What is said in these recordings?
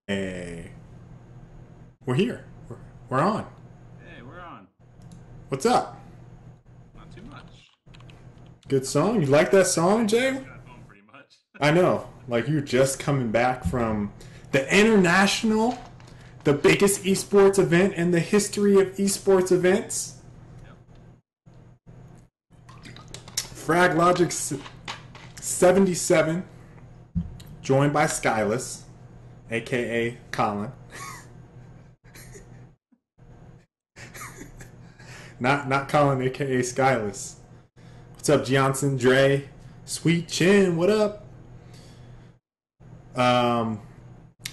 Hey, we're here. We're on. Hey, we're on. What's up? Not too much. Good song. You like that song, I Jay? just got home pretty much. I know. Like you're just coming back from the international, the biggest esports event in the history of esports events. Yep. Frag Logic 77, joined by Skyless, aka Colin. Not Colin, aka Skyless. What's up, Johnson, Dre, Sweet Chin? What up? Um,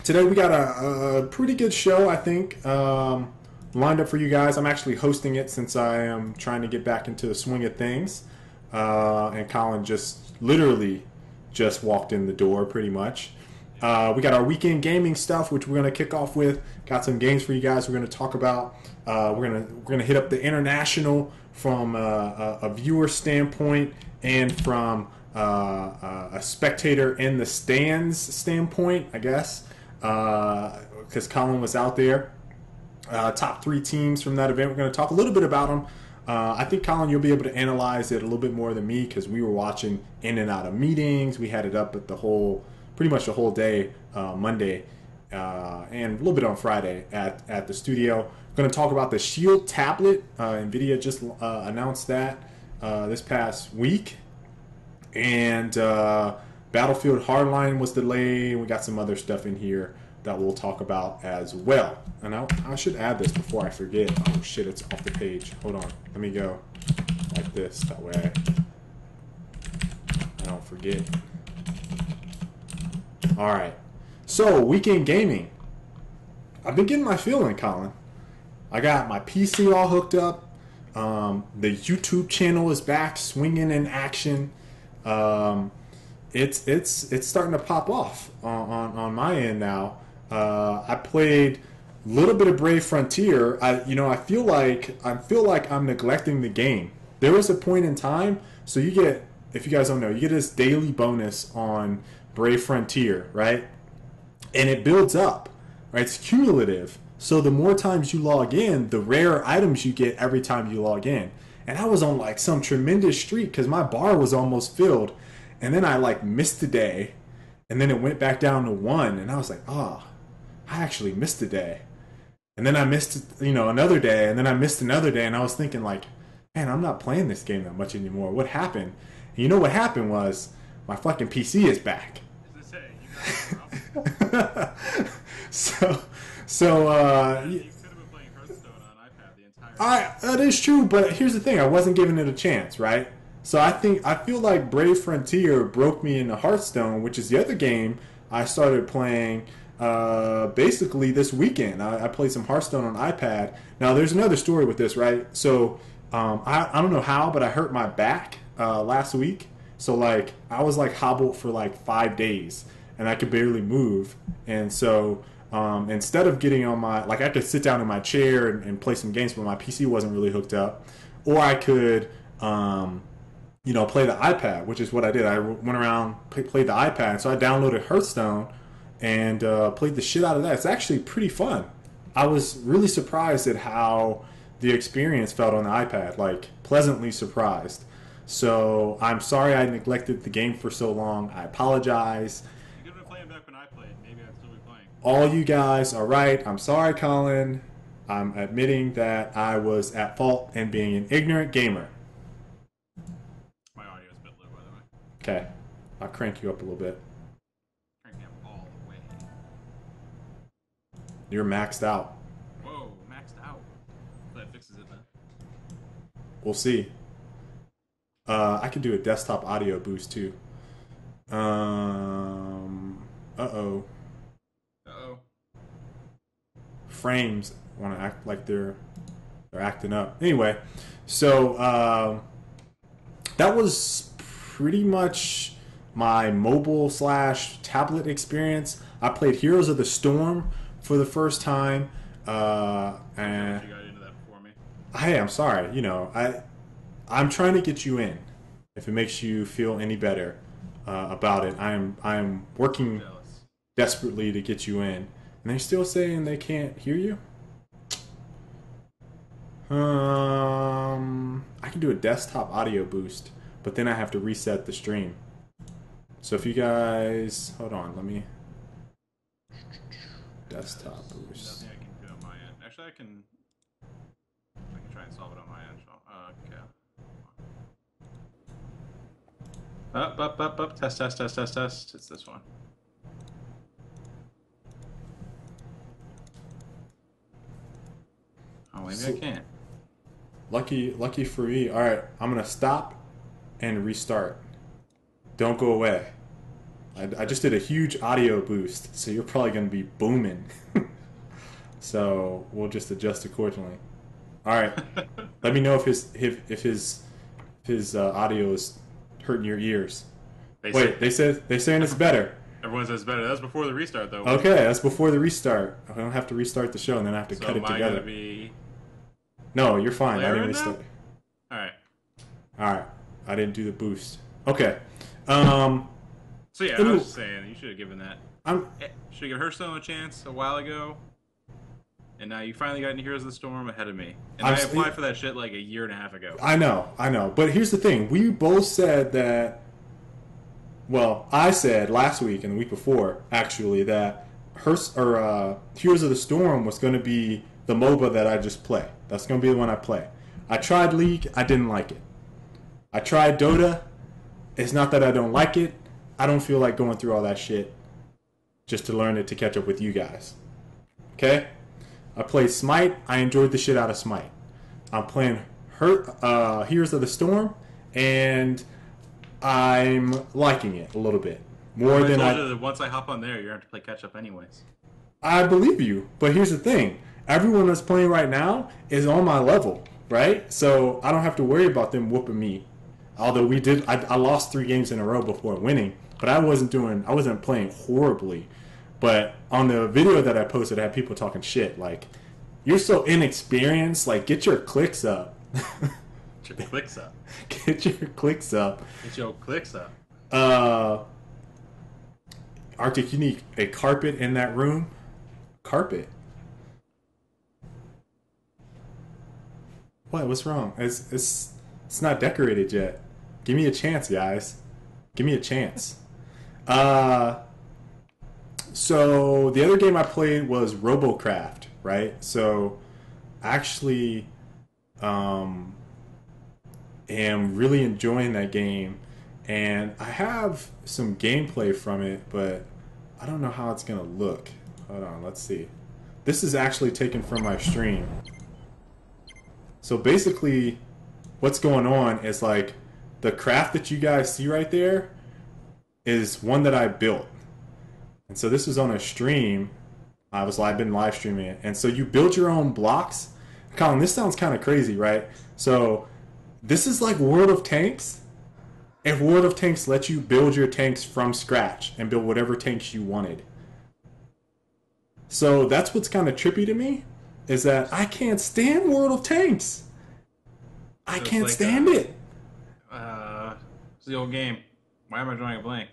Today we got a pretty good show, I think, lined up for you guys. I'm actually hosting it since I am trying to get back into the swing of things. And Colin just literally just walked in the door, pretty much. We got our weekend gaming stuff, which we're going to kick off with. Got some games for you guys. We're going to talk about. We're gonna hit up the international from a viewer standpoint and from a spectator in the stands standpoint, I guess, because Colin was out there. Top three teams from that event. We're going to talk a little bit about them. I think, Colin, you'll be able to analyze it a little bit more than me because we were watching in and out of meetings. We had it up at pretty much the whole day, Monday, and a little bit on Friday at the studio. We're going to talk about the Shield tablet. Nvidia just announced that this past week. And Battlefield Hardline was delayed. We got some other stuff in here that we'll talk about as well. And I should add this before I forget. Oh shit, it's off the page. Hold on. Let me go like this. That way I don't forget. Alright. So, weekend gaming. I've been getting my feeling, Colin. I got my PC all hooked up. The YouTube channel is back, swinging in action. It's starting to pop off on my end now. I played a little bit of Brave Frontier. I feel like I'm neglecting the game. There was a point in time, so you get, if you guys don't know, you get this daily bonus on Brave Frontier, right? And it builds up, right? It's cumulative. So the more times you log in, the rarer items you get every time you log in. And I was on like some tremendous streak because my bar was almost filled. And then I like missed a day. And then it went back down to 1. And I was like, oh, I actually missed a day. And then I missed, another day. And then I missed another day. And I was thinking like, man, I'm not playing this game that much anymore. What happened? And you know what happened was my fucking PC is back. As I say, you got So you could have been playing Hearthstone on iPad the entire time. that is true, but here's the thing: I wasn't giving it a chance, right? So I feel like Brave Frontier broke me into Hearthstone, which is the other game I started playing basically this weekend. I played some Hearthstone on iPad. Now there's another story with this, right? So I don't know how, but I hurt my back last week. So like I was like hobbled for like 5 days, and I could barely move, and so. Instead of getting on I could sit down in my chair and play some games, but my PC wasn't really hooked up. Or I could, play the iPad, which is what I did. I went around, played the iPad. So I downloaded Hearthstone and played the shit out of that. It's actually pretty fun. I was really surprised at how the experience felt on the iPad, like pleasantly surprised. So I'm sorry I neglected the game for so long. I apologize. You could have been playing back when I played. Maybe I'd still be playing. All you guys are right. I'm sorry, Colin. I'm admitting that I was at fault and being an ignorant gamer. My audio is a bit low, by the way. Okay. I'll crank you up a little bit. Crank me up all the way. You're maxed out. Whoa, maxed out. That fixes it then. We'll see. I can do a desktop audio boost too. Uh-oh. Uh-oh. Frames want to act like they're acting up. Anyway, so that was pretty much my mobile / tablet experience. I played Heroes of the Storm for the first time, and You got into that before me. hey, I'm sorry. I'm trying to get you in. If it makes you feel any better about it, I'm working Jealous. desperately to get you in. And they're still saying they can't hear you? I can do a desktop audio boost, but then I have to reset the stream. So if you guys... Hold on, let me... Desktop boost. Nothing I can do on my end. Actually, I can try and solve it on my end. Okay. Up. Test. It's this one. Oh, maybe I can't. Lucky for me. All right, I'm gonna stop and restart. Don't go away. I just did a huge audio boost, so you're probably gonna be booming. So we'll just adjust accordingly. All right. Let me know if his audio is hurting your ears. They're saying it's better. Everyone says better. That's before the restart, though. Okay, that's before the restart. I don't have to restart the show, and then I have to cut it together. No, you're fine. I didn't restart. All right. I didn't do the boost. Okay. So yeah, I was just saying you should have given that. Should have given Hearthstone a chance a while ago, and now you finally got into Heroes of the Storm ahead of me. And I applied for that shit like a year and a half ago. I know. But here's the thing: we both said that. Well, I said last week and the week before, actually, that Heroes of the Storm was going to be the MOBA that I just play. That's going to be the one I play. I tried League. I didn't like it. I tried Dota. It's not that I don't like it. I don't feel like going through all that shit just to learn it to catch up with you guys. Okay? I played Smite. I enjoyed the shit out of Smite. I'm playing Heroes of the Storm, and I'm liking it a little bit. More than once I hop on there, you're going to have to play catch up anyways. I believe you, but here's the thing. Everyone that's playing right now is on my level, right? So I don't have to worry about them whooping me. Although I lost 3 games in a row before winning, but I wasn't playing horribly. But on the video that I posted, I had people talking shit like, "You're so inexperienced. Like, get your clicks up." Get your clicks up. Get your clicks up. Get your clicks up. Arctic, you need a carpet in that room. Carpet. What? What's wrong? It's not decorated yet. Give me a chance, guys. Give me a chance. So the other game I played was Robocraft, right? So actually am really enjoying that game, and I have some gameplay from it, but I don't know how it's gonna look. Hold on, let's see. This is actually taken from my stream. So basically what's going on is like the craft that you guys see right there is one that I built. And so this was on a stream. I've been live streaming it. And so you build your own blocks. Colin, this sounds kind of crazy, right? So this is like World of Tanks. If World of Tanks lets you build your tanks from scratch and build whatever tanks you wanted. So that's what's kind of trippy to me, is that I can't stand World of Tanks. I can't stand it. It's the old game. Why am I drawing a blank?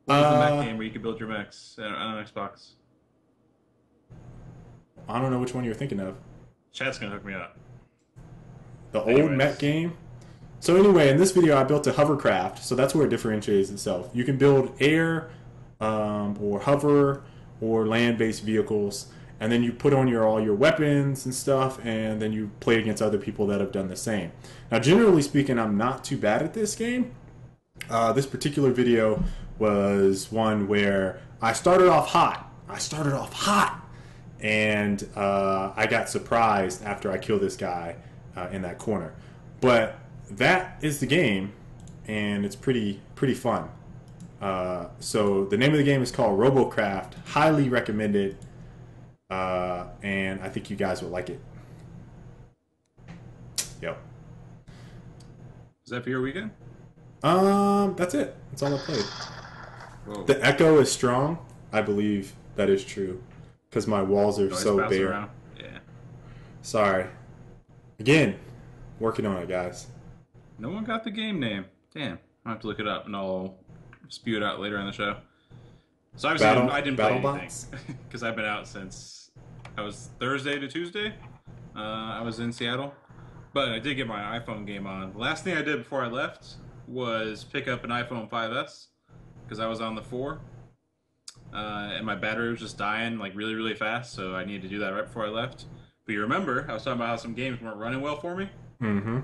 What was the mech game where you could build your mechs on Xbox? I don't know which one you're thinking of. Chat's gonna hook me up. The old mech game? So anyway, in this video I built a hovercraft, so that's where it differentiates itself. You can build air, or hover, or land-based vehicles, and then you put on all your weapons and stuff, and then you play against other people that have done the same. Now, generally speaking, I'm not too bad at this game. This particular video was one where I started off hot. And I got surprised after I killed this guy in that corner. But that is the game, and it's pretty fun. So the name of the game is called Robocraft. Highly recommended. And I think you guys will like it. Yep. Is that for your weekend? That's it. That's all I played. Whoa. The echo is strong. I believe that is true, because my walls are so bare. Around. Yeah. Sorry. Again, working on it, guys. No one got the game name. Damn. I'll have to look it up, and I'll spew it out later in the show. So obviously I didn't play anything because I've been out since I was Thursday to Tuesday. I was in Seattle, but I did get my iPhone game on. The last thing I did before I left was pick up an iPhone 5S because I was on the 4, and my battery was just dying like really, really fast, so I needed to do that right before I left. But you remember, I was talking about how some games weren't running well for me? Mm-hmm.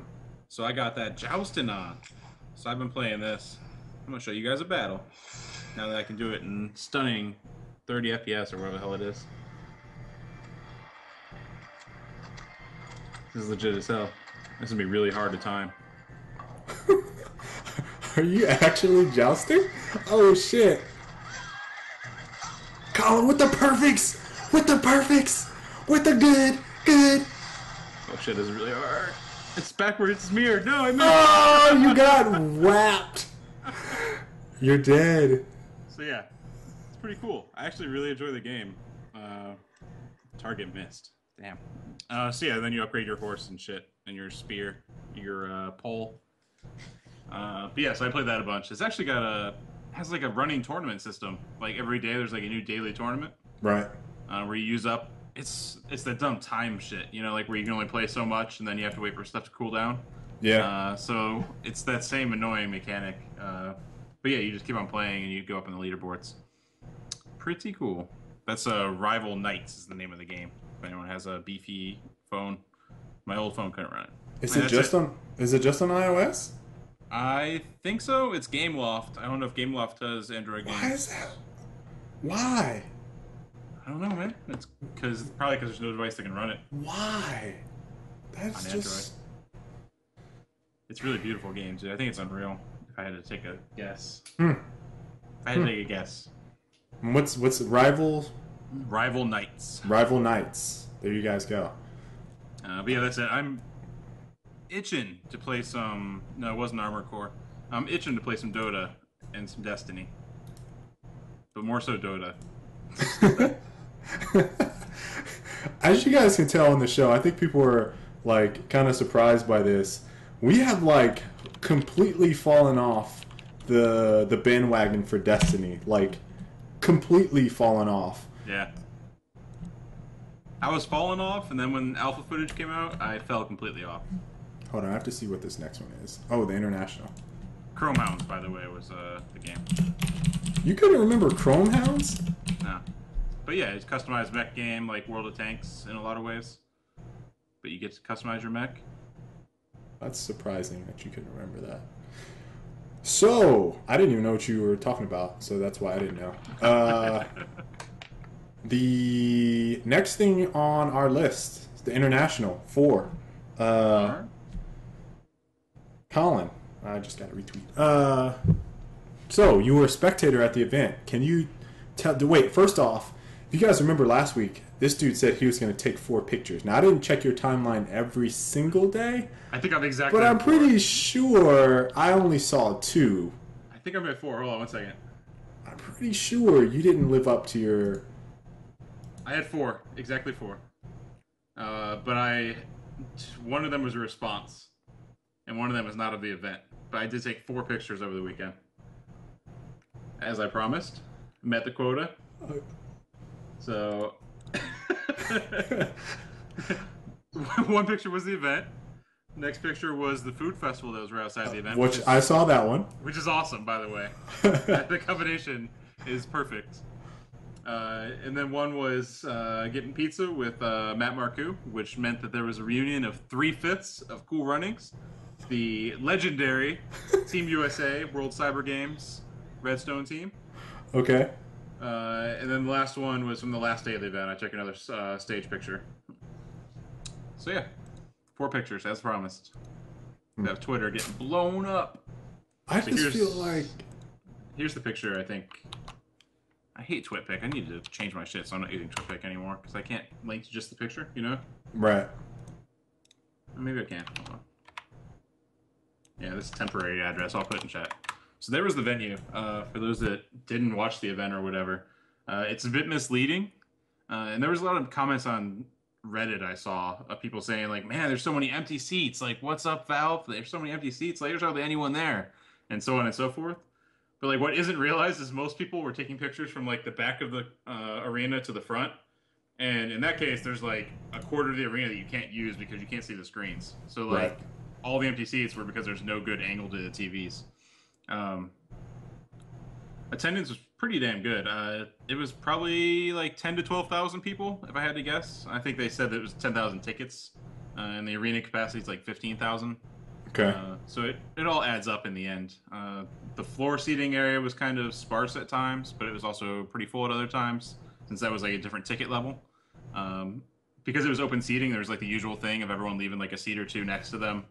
So I got that jousting on. So I've been playing this. I'm going to show you guys a battle. Now that I can do it in stunning 30 FPS or whatever the hell it is. This is legit as hell. This is going to be really hard to time. Are you actually jousting? Oh, shit. Colin, with the perfects! With the perfects! With the good! Oh shit, this is really hard. It's backwards, it's mirrored. No, I missed. Oh, you got whapped. You're dead. So yeah, it's pretty cool. I actually really enjoy the game. Target missed. Damn. So yeah, then you upgrade your horse and shit, and your spear, your pole. But yeah, so I played that a bunch. It's actually has like a running tournament system. Like every day there's like a new daily tournament. Right. Where you use up. It's that dumb time shit, you know, like where you can only play so much and then you have to wait for stuff to cool down. Yeah. So it's that same annoying mechanic. But yeah, you just keep on playing and you go up in the leaderboards. Pretty cool. That's Rival Knights is the name of the game. If anyone has a beefy phone, my old phone couldn't run it. Is it just on iOS? I think so. It's GameLoft. I don't know if GameLoft does Android games. Why is that? Why? I don't know, man. It's probably because there's no device that can run it. Why? That's on just... Android. It's really beautiful game, too. I think it's Unreal. If I had to take a guess. If I had to take a guess. What's Rival? Rival Knights. Rival Knights. There you guys go. But yeah, that's it. I'm itching to play some... No, it wasn't Armored Core. I'm itching to play some Dota and some Destiny. But more so Dota. As you guys can tell on the show, I think people are like kind of surprised by this. We have like completely fallen off the bandwagon for Destiny, like completely fallen off. Yeah. I was falling off, and then when alpha footage came out, I fell completely off. Hold on, I have to see what this next one is. Oh, the International. Chrome Hounds, by the way, was the game. You couldn't remember Chrome Hounds? No. But yeah, it's a customized mech game, like World of Tanks in a lot of ways. But you get to customize your mech. That's surprising that you couldn't remember that. So, I didn't even know what you were talking about, so that's why I didn't know. The next thing on our list is the International 4. Colin, I just got a retweet. So, you were a spectator at the event. Can you wait, first off, if you guys remember last week, this dude said he was going to take 4 pictures. Now, I didn't check your timeline every single day. I think I'm exactly But I'm pretty sure I only saw 2. I think I'm at 4. Hold on 1 second. I'm pretty sure you didn't live up to your... I had 4. Exactly 4. But one of them was a response. And one of them is not of the event. But I did take 4 pictures over the weekend. As I promised. Met the quota. So... one picture was the event. Next picture was the food festival that was right outside the event. Which I saw that one. Which is awesome, by the way. The combination is perfect. And then one was getting pizza with Matt Marcoux, which meant that there was a reunion of 3/5 of Cool Runnings. The legendary Team USA World Cyber Games Redstone team. Okay. And then the last one was from the last day of the event. I took another stage picture. So yeah, 4 pictures as promised. We have Twitter getting blown up. I just feel like... Here's the picture, I think. I hate TwitPic. I need to change my shit so I'm not using TwitPic anymore because I can't link to just the picture, you know? Right. Maybe I can. Hold on. Yeah, this is a temporary address. I'll put it in chat. So there was the venue. For those that didn't watch the event or whatever, it's a bit misleading. And there was a lot of comments on Reddit I saw of people saying, like, man, there's so many empty seats. Like, what's up, Valve? There's so many empty seats. Like, there's hardly anyone there. And so on and so forth. But like what isn't realized is most people were taking pictures from like the back of the arena to the front, and in that case, there's like a quarter of the arena that you can't use because you can't see the screens. So like Right. all the empty seats were because there's no good angle to the TVs. Attendance was pretty damn good. It was probably like 10 to 12,000 people, if I had to guess. I think they said that it was 10,000 tickets, and the arena capacity is like 15,000. Okay. So it all adds up in the end. The floor seating area was kind of sparse at times, but it was also pretty full at other times, since that was like a different ticket level. Because it was open seating, there was like the usual thing of everyone leaving like a seat or two next to them,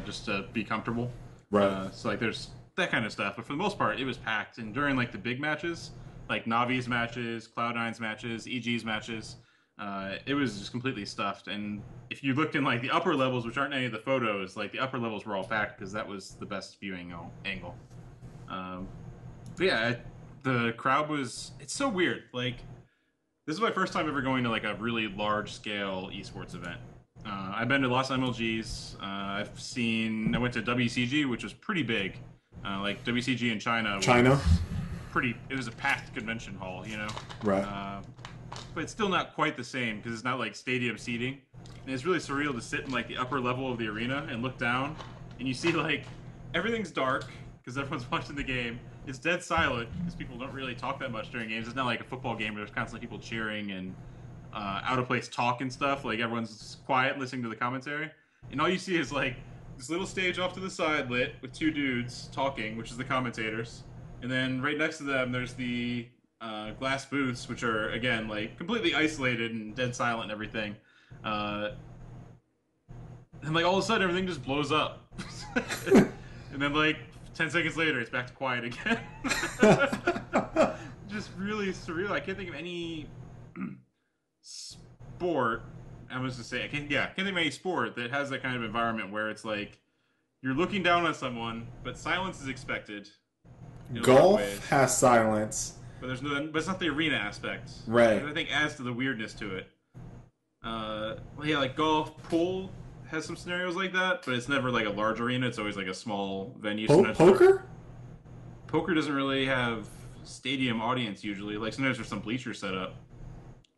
just to be comfortable. Right. So like there's that kind of stuff, but for the most part, it was packed. And during like the big matches, like Navi's matches, Cloud9's matches, EG's matches, it was just completely stuffed. And if you looked in like the upper levels, which aren't any of the photos, like the upper levels were all packed because that was the best viewing angle. But yeah, the crowd was—it's so weird. Like this is my first time ever going to like a really large scale esports event. I've been to lots of MLGs. I went to WCG, which was pretty big. Like WCG in China. It was a packed convention hall, you know? Right. But it's still not quite the same because it's not like stadium seating. And it's really surreal to sit in like the upper level of the arena and look down and you see like everything's dark because everyone's watching the game. It's dead silent because people don't really talk that much during games. It's not like a football game where there's constantly people cheering and out of place talk and stuff. Like everyone's quiet listening to the commentary. And all you see is like this little stage off to the side lit with two dudes talking, which is the commentators. And then right next to them, there's the glass booths, which are, again, like completely isolated and dead silent and everything. And like all of a sudden, everything just blows up. And then like 10 seconds later, it's back to quiet again. Just really surreal. I can't think of any sport. I was to say, I can't think of any sport that has that kind of environment where it's like you're looking down on someone, but silence is expected. Golf has silence, but it's not the arena aspect, right? I think adds to the weirdness to it. Yeah, like golf, pool has some scenarios like that, but it's never like a large arena. It's always like a small venue. Poker doesn't really have stadium audience usually. Like sometimes there's some bleachers set up,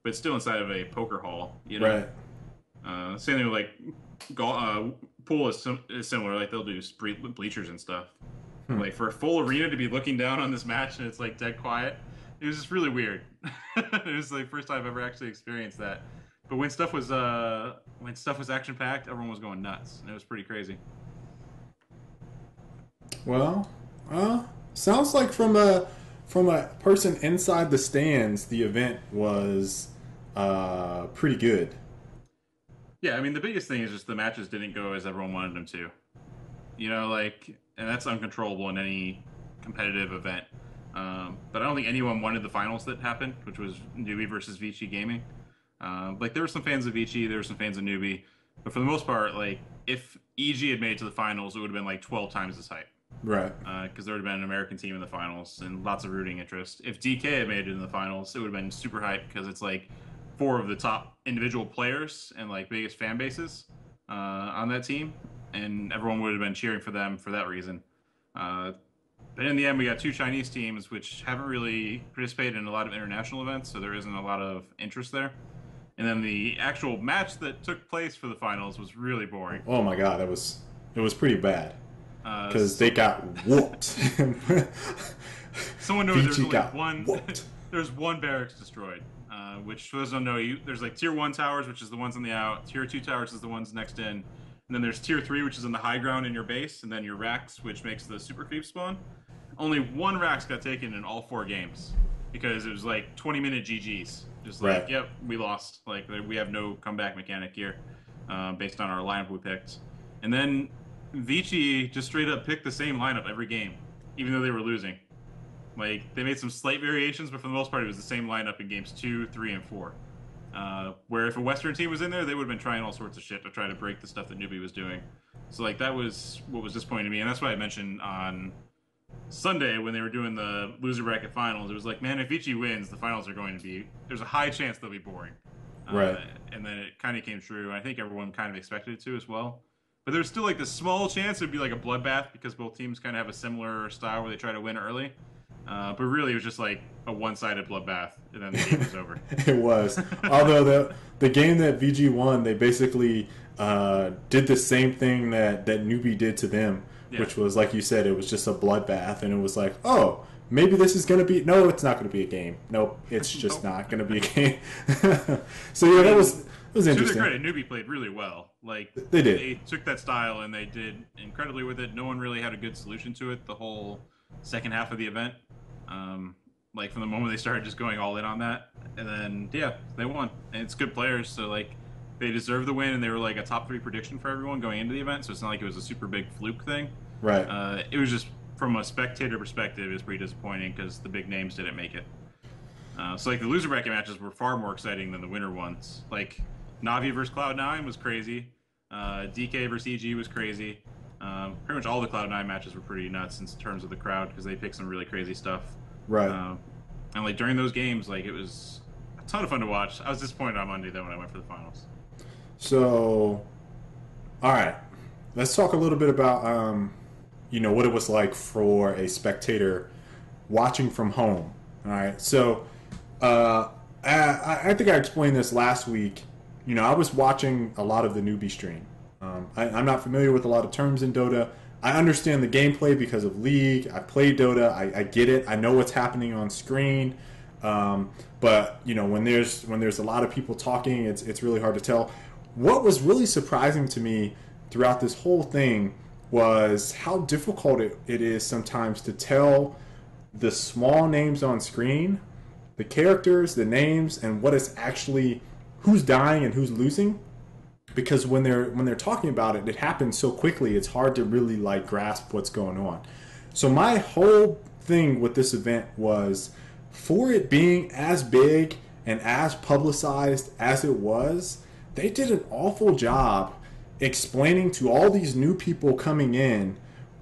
but it's still inside of a poker hall, you know? Right. Same thing with like golf, pool is similar. Like they'll do bleachers and stuff. Like for a full arena to be looking down on this match and it's like dead quiet, it was just really weird. It was like first time I've ever actually experienced that. But when stuff was action packed, everyone was going nuts, and it was pretty crazy. Well, sounds like from a person inside the stands, the event was pretty good. Yeah, I mean the biggest thing is just the matches didn't go as everyone wanted them to. You know, like, and that's uncontrollable in any competitive event. But I don't think anyone wanted the finals that happened, which was Newbie versus Vici Gaming. Like, there were some fans of Vici, there were some fans of Newbie, but for the most part, like, if EG had made it to the finals, it would have been like 12 times this hype. Right. Because there would have been an American team in the finals and lots of rooting interest. If DK had made it in the finals, it would have been super hype because it's like 4 of the top individual players and like biggest fan bases on that team. And everyone would have been cheering for them for that reason. But in the end, we got 2 Chinese teams, which haven't really participated in a lot of international events, so there isn't a lot of interest there. And then the actual match that took place for the finals was really boring. Oh my god, it was pretty bad. Because they got whooped. Someone knows there's one barracks destroyed, which for those who don't know, there's like tier 1 towers, which is the ones on the out, tier 2 towers is the ones next in. And then there's tier 3, which is in the high ground in your base, and then your racks, which makes the super creep spawn. Only 1 racks got taken in all 4 games because it was like 20-minute GGs. Just like, Yep, we lost. Like, we have no comeback mechanic here based on our lineup we picked. And then Vici just straight up picked the same lineup every game, even though they were losing. Like, they made some slight variations, but for the most part, it was the same lineup in games 2, 3, and 4. Where if a Western team was in there, they would have been trying all sorts of shit to try to break the stuff that Newbie was doing. So, like, that was what was disappointing to me, and that's why I mentioned on Sunday when they were doing the loser bracket finals, it was like, man, if Vici wins, the finals are going to be, there's a high chance they'll be boring. Right. And then it kind of came true. I think everyone kind of expected it to as well. But there's still like this small chance it'd be like a bloodbath because both teams kind of have a similar style where they try to win early. But really, it was just like a one-sided bloodbath, and then the game was over. It was. Although the game that VG won, they basically did the same thing that Newbie did to them, which was, like you said, it was just a bloodbath, and it was like, oh, maybe this is going to be... No, it's not going to be a game. Nope, it's just not going to be a game. So, yeah, that was interesting. To their credit, Newbie played really well. Like they did. They took that style, and they did incredibly with it. No one really had a good solution to it the whole second half of the event. Like from the moment they started just going all in on that, and then they won, and it's good players, so like they deserve the win, and they were like a top 3 prediction for everyone going into the event, so it's not like it was a super big fluke thing. Right. It was just from a spectator perspective, it's pretty disappointing because the big names didn't make it. So like the loser bracket matches were far more exciting than the winner ones. Like Navi versus Cloud9 was crazy. DK versus EG was crazy. Pretty much all the Cloud9 matches were pretty nuts in terms of the crowd because they picked some really crazy stuff. Right. And like during those games, like it was a ton of fun to watch. I was disappointed on Monday though when I went for the finals. So, all right, let's talk a little bit about what it was like for a spectator watching from home. All right, so I think I explained this last week. I was watching a lot of the Newbie stream. I'm not familiar with a lot of terms in Dota. I understand the gameplay because of League. I play Dota. I get it. I know what's happening on screen. But when there's a lot of people talking, it's really hard to tell. What was really surprising to me throughout this whole thing was how difficult it is sometimes to tell the small names on screen, the characters, the names, and what is actually who's dying and who's losing. Because when they're talking about it, it happens so quickly, it's hard to really like grasp what's going on. So my whole thing with this event was, for it being as big and as publicized as it was, they did an awful job explaining to all these new people coming in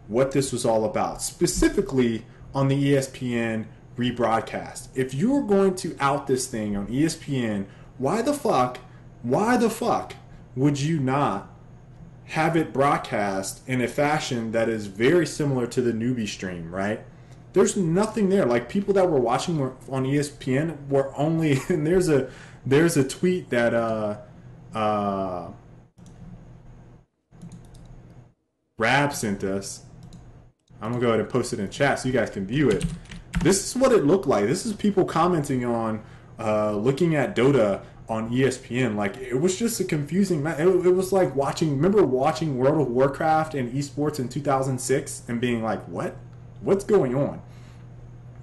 what this was all about, specifically on the ESPN rebroadcast. If you were going to out this thing on ESPN, why the fuck would you not have it broadcast in a fashion that is very similar to the Newbie stream, right? There's nothing there. Like, people that were watching on ESPN were only... And there's a tweet that Rab sent us. I'm going to go ahead and post it in chat so you guys can view it. This is what it looked like. This is people commenting on looking at Dota on ESPN. Like, it was just a confusing it was like remember watching World of Warcraft and esports in 2006 and being like, what's going on?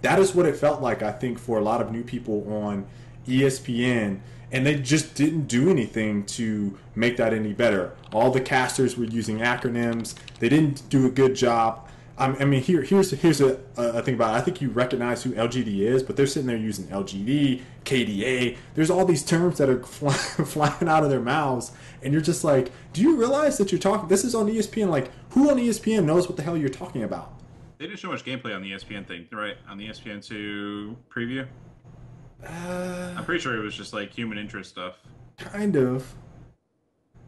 That is what it felt like, I think, for a lot of new people on ESPN, and they just didn't do anything to make that any better. All the casters were using acronyms. They didn't do a good job. I mean, here's a thing about it. I think you recognize who LGD is, but they're sitting there using LGD, KDA. There's all these terms that are flying out of their mouths, and you're just like, do you realize that you're talking? This is on ESPN. Like, who on ESPN knows what the hell you're talking about? They didn't show much gameplay on the ESPN thing, right? On the ESPN2 preview? I'm pretty sure it was just like human interest stuff. Kind of.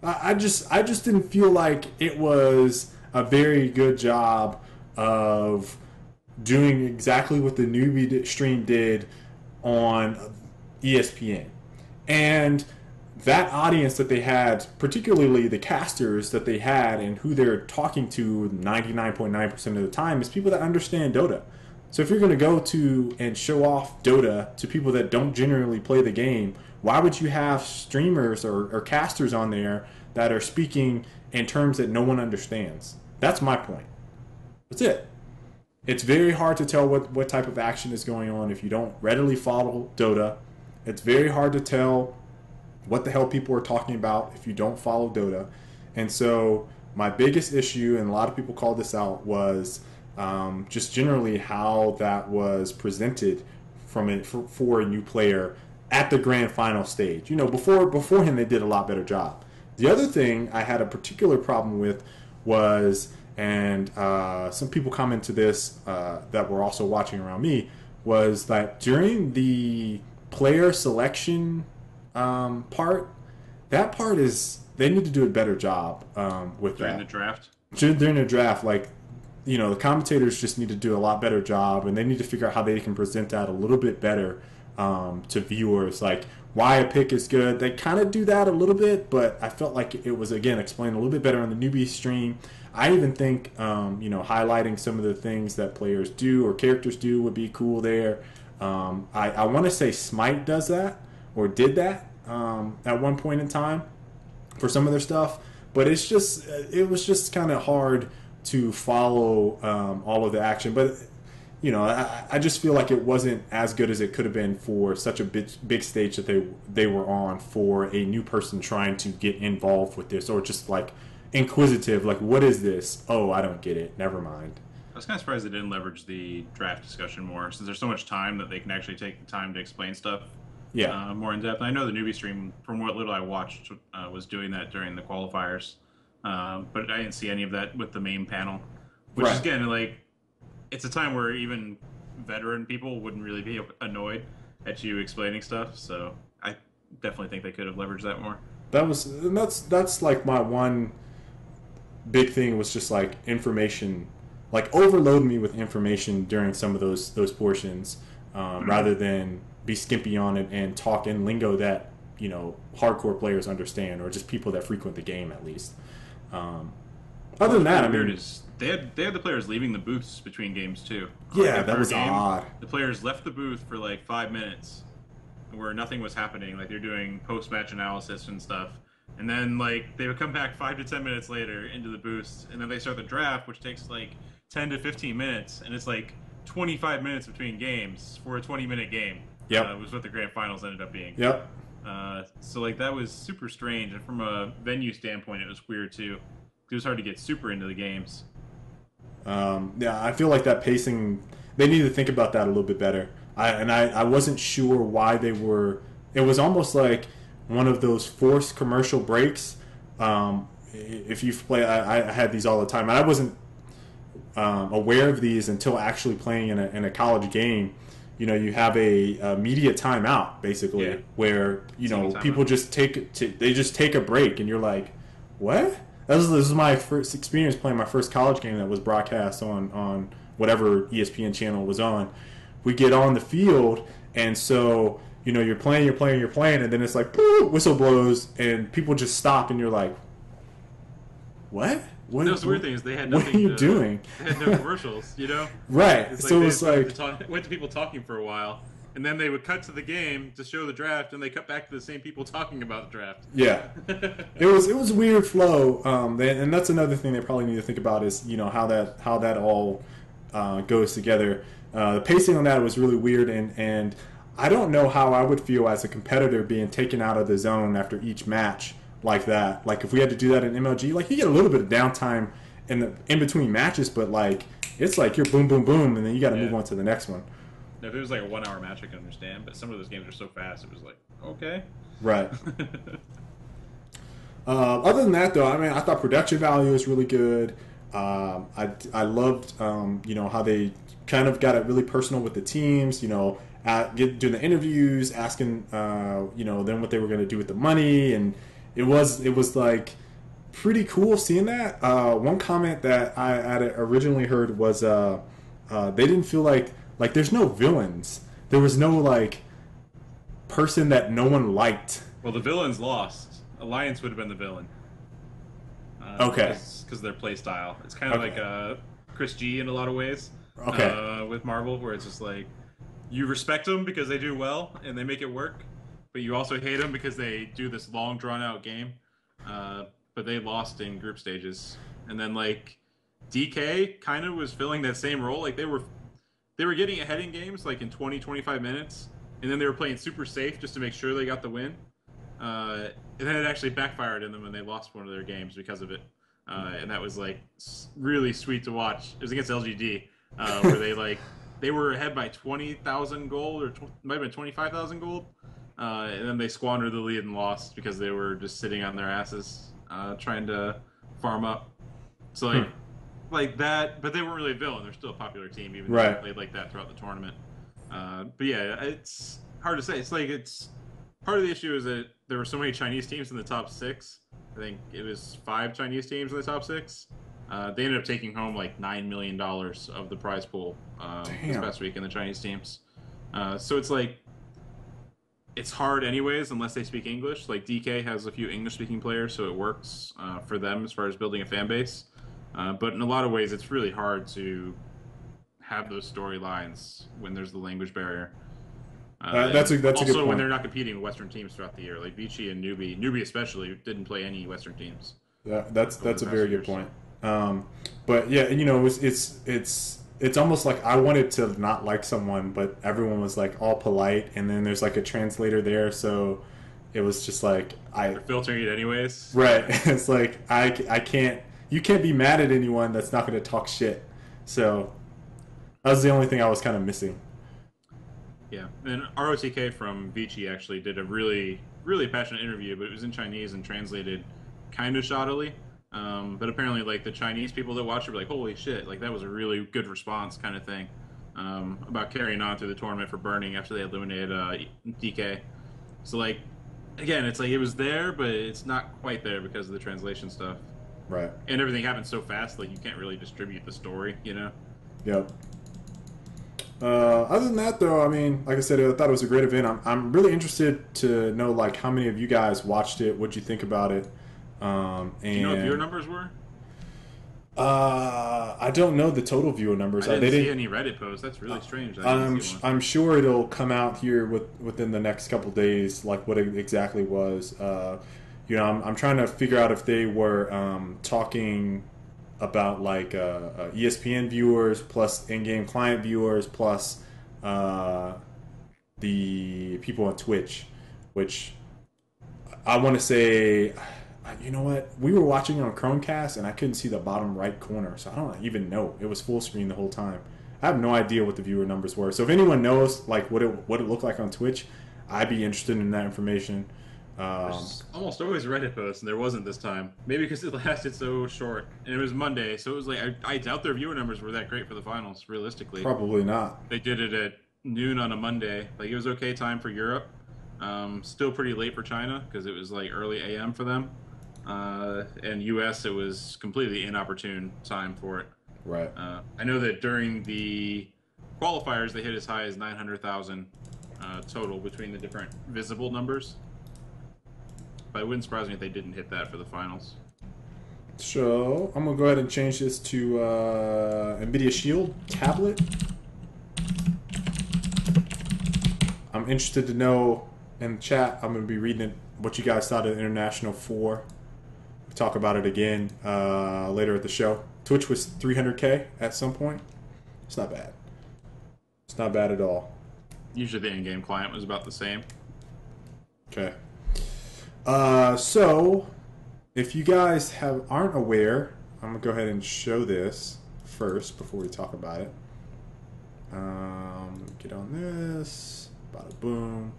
I just didn't feel like it was a very good job of doing exactly what the Newbie stream did on ESPN. And that audience that they had, particularly the casters that they had and who they're talking to 99.9% of the time, is people that understand Dota. So if you're going to go to and show off Dota to people that don't generally play the game, why would you have streamers or casters on there that are speaking in terms that no one understands? That's my point. That's it. It's very hard to tell what type of action is going on if you don't readily follow Dota. It's very hard to tell what the hell people are talking about if you don't follow Dota. And so my biggest issue, and a lot of people called this out, was just generally how that was presented for a new player at the grand final stage. Beforehand they did a lot better job. The other thing I had a particular problem with was, and some people comment to this that were also watching around me, was that during the player selection part, that part is they need to do a better job with during that. the draft. During the draft, like, you know, the commentators just need to do a lot better job, and they need to figure out how they can present that a little bit better to viewers. Like, why a pick is good. They kind of do that a little bit, but I felt like it was, again, explained a little bit better on the newbie stream. I even think, you know, highlighting some of the things that players do or characters do would be cool there. I want to say Smite does that or did that at one point in time for some of their stuff, but it was just kind of hard to follow all of the action. But you know, I just feel like it wasn't as good as it could have been for such a big stage that they were on for a new person trying to get involved with this, or just like inquisitive, like, what is this? Oh, I don't get it. Never mind. I was kind of surprised they didn't leverage the draft discussion more, since there's so much time that they can actually take the time to explain stuff. Yeah, more in depth. I know the newbie stream, from what little I watched, was doing that during the qualifiers, but I didn't see any of that with the main panel. Which is, again, like, it's a time where even veteran people wouldn't really be annoyed at you explaining stuff. So I definitely think they could have leveraged that more. That's like my one big thing was just like information, like overload me with information during some of those portions, rather than be skimpy on it and talk in lingo that, you know, hardcore players understand, or just people that frequent the game at least. Other than that, I mean, they had the players leaving the booths between games too. Yeah, that was odd. The players left the booth for like 5 minutes, where nothing was happening. Like, they're doing post-match analysis and stuff, and then like they would come back 5 to 10 minutes later into the booths, and then they start the draft, which takes like 10 to 15 minutes, and it's like 25 minutes between games for a 20-minute game. Yep. Was what the grand finals ended up being. Yep. So like that was super strange, and from a venue standpoint, it was weird too. It was hard to get super into the games. Yeah, I feel like that pacing, they need to think about that a little bit better. I wasn't sure why they were. It was almost like one of those forced commercial breaks. If you've played, I had these all the time, and I wasn't aware of these until actually playing in a college game. You know, you have a media timeout basically, where, you know, people just take a break, and you're like, what? This is my first experience playing my first college game that was broadcast on whatever ESPN channel was on. We get on the field, and so, you know, you're playing, and then it's like, whistle blows, and people just stop, and you're like, what? Those weird things. They had nothing. What are you doing? They had no commercials, you know? Right. It's so it's like went to people talking for a while, and then they would cut to the game to show the draft, and they cut back to the same people talking about the draft. Yeah. it was a weird flow, and that's another thing they probably need to think about is, you know, how that all goes together. The pacing on that was really weird, and I don't know how I would feel as a competitor being taken out of the zone after each match like that. Like, if we had to do that in MLG, like, you get a little bit of downtime in between matches, but like, it's like you're boom, boom, boom, and then you got to move on to the next one. Now, if it was like a 1 hour match, I can understand, but some of those games are so fast, it was like, okay. Right. Other than that, though, I mean, I thought production value was really good. I loved, you know, how they kind of got it really personal with the teams, you know, doing the interviews, asking, you know, them what they were going to do with the money, and it was like pretty cool seeing that. One comment that I had originally heard was they didn't feel like there's no villains. There was no like person that no one liked. Well, the villains lost. Alliance would have been the villain. Okay. Because of their play style. It's kind of like Chris G in a lot of ways. Okay. With Marvel, where it's just like, you respect them because they do well and they make it work, but you also hate them because they do this long, drawn-out game. But they lost in group stages. And then, like, DK kind of was filling that same role. Like, they were getting ahead in games, like, in 20, 25 minutes, and then they were playing super safe just to make sure they got the win. And then it actually backfired in them, and they lost one of their games because of it. And that was, like, really sweet to watch. It was against LGD, where they were ahead by 20,000 gold, or might have been 25,000 gold. And then they squandered the lead and lost because they were just sitting on their asses, trying to farm up. So like that, but they weren't really a villain. They're still a popular team, even though they played like that throughout the tournament. But yeah, it's hard to say. It's like part of the issue is that there were so many Chinese teams in the top 6 I think it was 5 Chinese teams in the top 6. They ended up taking home like $9 million of the prize pool this past week in the Chinese teams. So it's like, it's hard anyways unless they speak English. Like DK has a few English-speaking players, so it works for them as far as building a fan base. But in a lot of ways, it's really hard to have those storylines when there's the language barrier. That's a good point. Also, when they're not competing with Western teams throughout the year, like Vici and Newbie especially didn't play any Western teams. Yeah, that's a very good point. But yeah, you know, it's almost like I wanted to not like someone, but everyone was like all polite, and then there's like a translator there, so it was just like they're filtering it anyways. Right. It's like you can't be mad at anyone that's not going to talk shit. So that was the only thing I was kind of missing. Yeah, and ROTK from Vici actually did a really, really passionate interview, but it was in Chinese and translated kind of shoddily. But apparently, like, the Chinese people that watched it were like, holy shit, like, that was a really good response kind of thing about carrying on through the tournament for Burning after they eliminated DK. So, like, again, it's like it was there, but it's not quite there because of the translation stuff. Right. And everything happened so fast, like, you can't really distribute the story, you know? Yep. Other than that, though, I mean, like I said, I thought it was a great event. I'm really interested to know, like, how many of you guys watched it, what'd you think about it. Do you know what viewer numbers were? I don't know the total viewer numbers. I didn't see any Reddit posts. That's really strange. I'm sure it'll come out here within the next couple days, like what it exactly was. You know, I'm trying to figure out if they were talking about like ESPN viewers plus in-game client viewers plus the people on Twitch, which I want to say. You know what? We were watching on Chromecast, and I couldn't see the bottom right corner, so I don't even know. It was full screen the whole time. I have no idea what the viewer numbers were. So if anyone knows like what it looked like on Twitch, I'd be interested in that information. There's almost always Reddit posts, and there wasn't this time. Maybe because it lasted so short, and it was Monday, so it was like I doubt their viewer numbers were that great for the finals. Realistically, probably not. They did it at noon on a Monday. Like, it was okay time for Europe. Still pretty late for China because it was like early AM for them. And US, it was completely inopportune time for it. Right. I know that during the qualifiers, they hit as high as 900,000 total between the different visible numbers. But it wouldn't surprise me if they didn't hit that for the finals. So I'm gonna go ahead and change this to Nvidia Shield tablet. I'm interested to know in the chat. I'm gonna be reading what you guys thought of International 4. Talk about it again later at the show. Twitch was 300K at some point. It's not bad. It's not bad at all. Usually the in-game client was about the same. Okay. So if you guys aren't aware, I'm gonna go ahead and show this first before we talk about it. Get on this. Bada boom.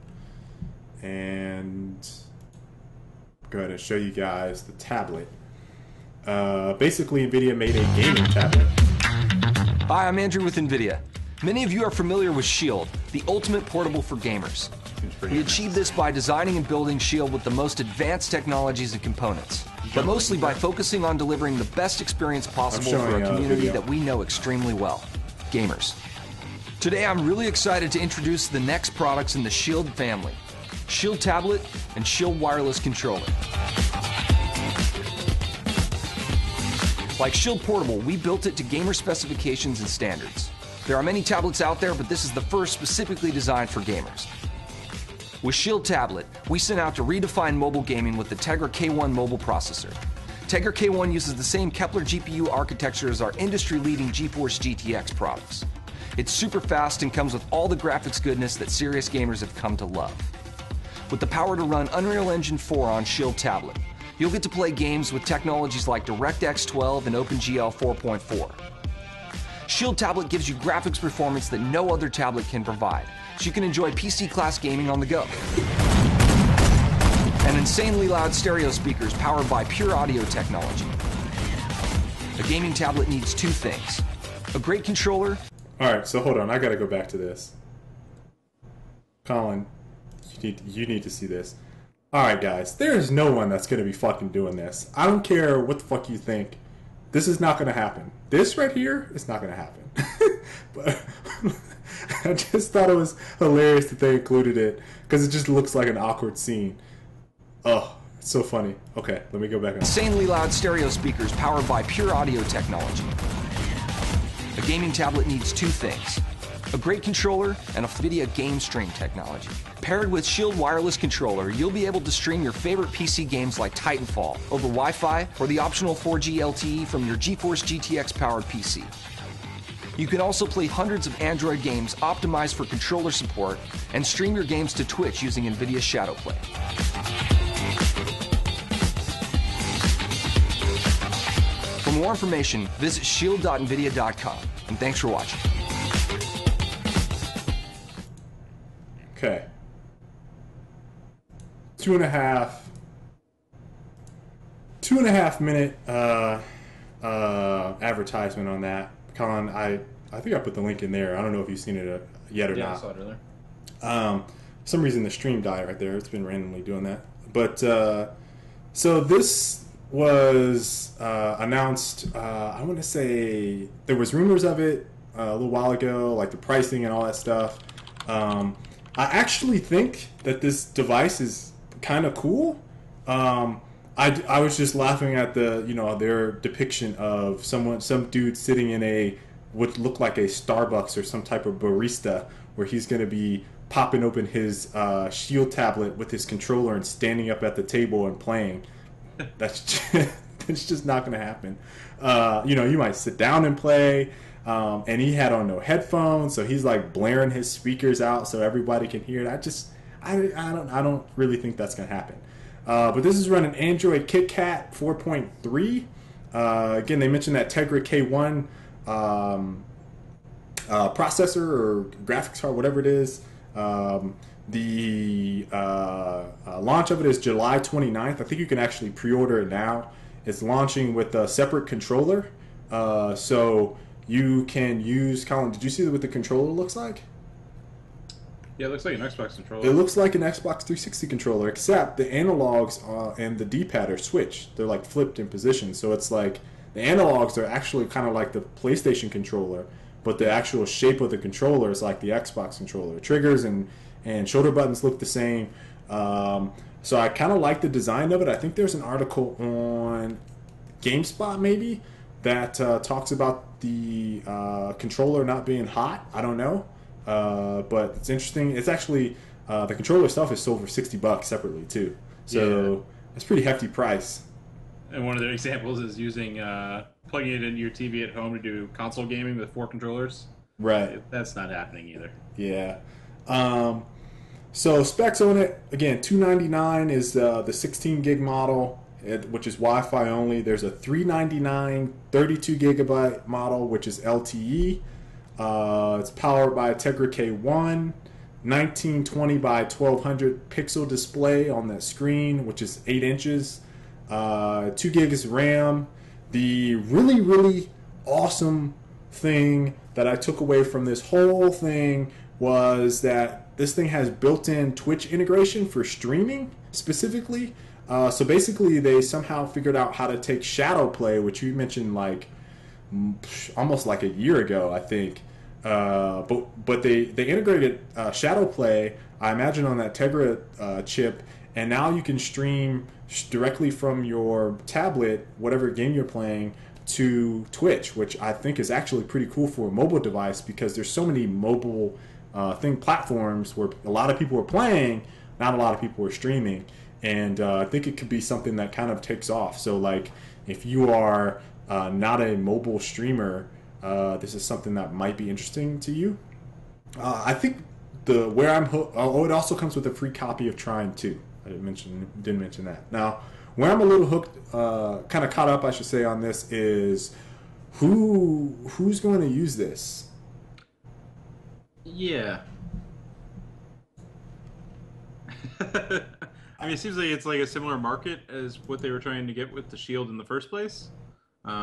And go ahead and show you guys the tablet. Basically, Nvidia made a gaming tablet. Hi, I'm Andrew with Nvidia. Many of you are familiar with Shield, the ultimate portable for gamers. We achieved this by designing and building Shield with the most advanced technologies and components, but mostly by focusing on delivering the best experience possible for a community that we know extremely well, gamers. Today, I'm really excited to introduce the next products in the Shield family. Shield Tablet, and Shield Wireless Controller. Like Shield Portable, we built it to gamer specifications and standards. There are many tablets out there, but this is the first specifically designed for gamers. With Shield Tablet, we set out to redefine mobile gaming with the Tegra K1 mobile processor. Tegra K1 uses the same Kepler GPU architecture as our industry-leading GeForce GTX products. It's super fast and comes with all the graphics goodness that serious gamers have come to love. With the power to run Unreal Engine 4 on Shield Tablet, you'll get to play games with technologies like DirectX 12 and OpenGL 4.4. Shield Tablet gives you graphics performance that no other tablet can provide, so you can enjoy PC-class gaming on the go. And insanely loud stereo speakers powered by pure audio technology. A gaming tablet needs two things: a great controller. All right, so hold on, I gotta go back to this. Colin, you need to see this. All right, guys, there is no one that's going to be fucking doing this. I don't care what the fuck you think. This is not going to happen. This right here is not going to happen. But I just thought it was hilarious that they included it because it just looks like an awkward scene. Oh, it's so funny. Okay, let me go back. Insanely loud stereo speakers powered by pure audio technology. A gaming tablet needs two things: a great controller and a Nvidia game stream technology. Paired with Shield wireless controller, you'll be able to stream your favorite PC games like Titanfall over Wi-Fi or the optional 4G LTE from your GeForce GTX powered PC. You can also play hundreds of Android games optimized for controller support and stream your games to Twitch using Nvidia Shadowplay. For more information, visit shield.nvidia.com, and thanks for watching. Okay. 2.5 minute advertisement on that. Colin, I think I put the link in there. I don't know if you've seen it yet or not. Yeah, I saw it earlier. For some reason the stream died right there. It's been randomly doing that. But so this was announced. I want to say there was rumors of it a little while ago, like the pricing and all that stuff. I actually think that this device is kind of cool. I was just laughing at their depiction of some dude sitting in what looked like a Starbucks or some type of barista, where he's going to be popping open his Shield tablet with his controller and standing up at the table and playing. That's just not going to happen. You might sit down and play. And he had on no headphones, so he's like blaring his speakers out so everybody can hear it. I don't really think that's gonna happen. But this is running Android KitKat 4.3. Again, they mentioned that Tegra K1 processor or graphics card, whatever it is. The launch of it is July 29th. I think you can actually pre-order it now. It's launching with a separate controller, so you can use, Colin, did you see what the controller looks like? Yeah, it looks like an Xbox controller. It looks like an Xbox 360 controller, except the analogs and the D-pad are switched. They're like flipped in position. So it's like the analogs are actually kind of like the PlayStation controller, but the actual shape of the controller is like the Xbox controller. Triggers and shoulder buttons look the same. So I kind of like the design of it. I think there's an article on GameSpot maybe that talks about the controller not being hot. I don't know, but it's interesting. It's actually the controller itself is sold for $60 separately too, so it's pretty hefty price. And one of their examples is using plugging it into your TV at home to do console gaming with 4 controllers. Right. That's not happening either. Yeah. So specs on it, again, $299 is the 16 gig model, which is Wi-Fi only. There's a $399 32 gigabyte model, which is LTE. It's powered by a Tegra K1, 1920 by 1200 pixel display on that screen, which is 8 inches. 2 gigs RAM. The really, really awesome thing that I took away from this whole thing was that this thing has built-in Twitch integration for streaming specifically. So basically, they somehow figured out how to take shadow play, which you mentioned like almost like a year ago, I think. But they integrated shadow play, I imagine, on that Tegra chip, and now you can stream directly from your tablet, whatever game you're playing, to Twitch, which I think is actually pretty cool for a mobile device, because there's so many mobile platforms where a lot of people are playing, not a lot of people are streaming, and I think it could be something that kind of takes off. So like if you are not a mobile streamer, this is something that might be interesting to you. I think where I'm hooked. Oh, it also comes with a free copy of Trine 2. I didn't mention that. Now, where I'm a little hooked, kind of caught up, I should say, on this is who's going to use this? Yeah. I mean, it seems like it's like a similar market as what they were trying to get with the Shield in the first place,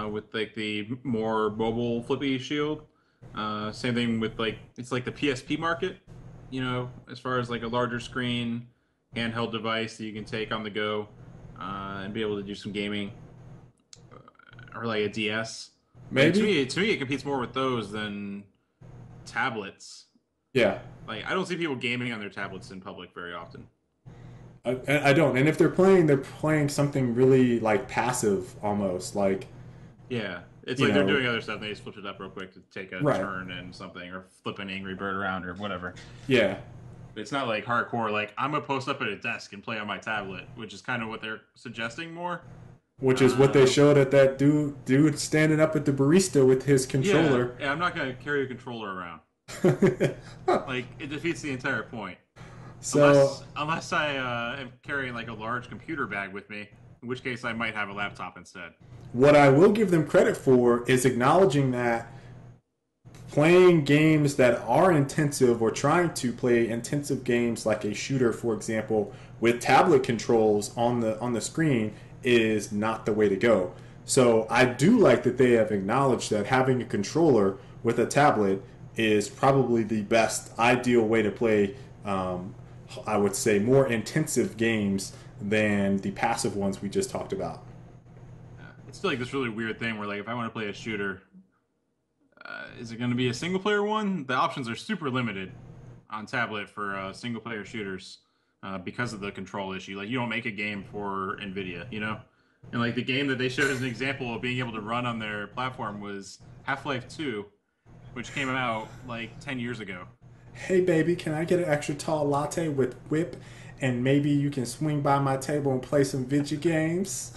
with like the more mobile flippy Shield. Same thing with like, it's like the PSP market, you know, as far as like a larger screen, handheld device that you can take on the go and be able to do some gaming, or like a DS. Maybe. To me, it competes more with those than tablets. Yeah. Like, I don't see people gaming on their tablets in public very often. I don't. And if they're playing something really like passive almost. Like, yeah. It's like they're doing other stuff. They just flip it up real quick to take a turn and something, or flip an Angry Bird around or whatever. Yeah. It's not like hardcore, like, I'm going to post up at a desk and play on my tablet, which is kind of what they're suggesting more. Which is what they showed at that dude standing up at the barista with his controller. Yeah, I'm not going to carry a controller around. Like, it defeats the entire point. So unless I am carrying like a large computer bag with me, in which case I might have a laptop instead. What I will give them credit for is acknowledging that playing games that are intensive, or trying to play intensive games like a shooter, for example, with tablet controls on the screen is not the way to go. So I do like that they have acknowledged that having a controller with a tablet is probably the best ideal way to play, I would say, more intensive games than the passive ones we just talked about. It's still like this really weird thing where, like, if I want to play a shooter, is it going to be a single player one? The options are super limited on tablet for single player shooters because of the control issue. Like, you don't make a game for Nvidia, you know? And like the game that they showed as an example of being able to run on their platform was Half-Life 2, which came out like 10 years ago. Hey baby, can I get an extra tall latte with whip, and maybe you can swing by my table and play some video games?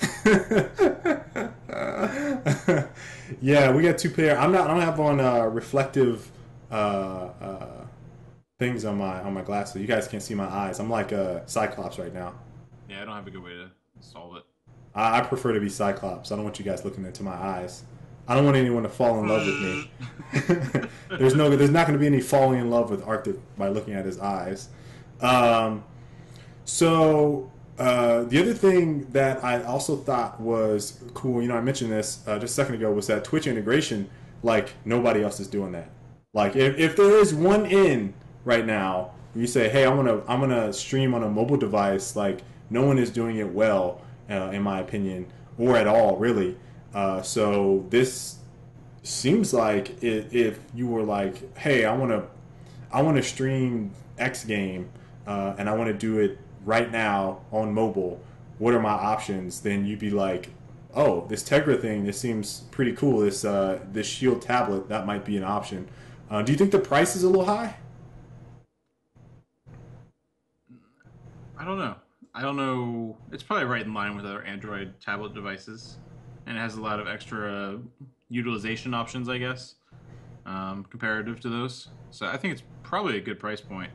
Yeah, we got 2-player. I don't have on reflective things on my glasses. You guys can't see my eyes. I'm like a Cyclops right now. Yeah, I don't have a good way to solve it. I prefer to be Cyclops. I don't want you guys looking into my eyes. I don't want anyone to fall in love with me. There's not going to be any falling in love with Arctic by looking at his eyes. So the other thing that I also thought was cool, I mentioned this just a second ago, was that Twitch integration. Like, nobody else is doing that. Like, if there is one in right now, you say, hey, I'm gonna stream on a mobile device. Like, no one is doing it well, in my opinion, or at all, really. So this seems like if you were like, hey, I want to stream X game, and I want to do it right now on mobile. What are my options? Then you'd be like, oh, this Tegra thing, this seems pretty cool. This Shield tablet, that might be an option. Do you think the price is a little high? I don't know. It's probably right in line with other Android tablet devices. And it has a lot of extra utilization options, I guess, comparative to those. So I think it's probably a good price point.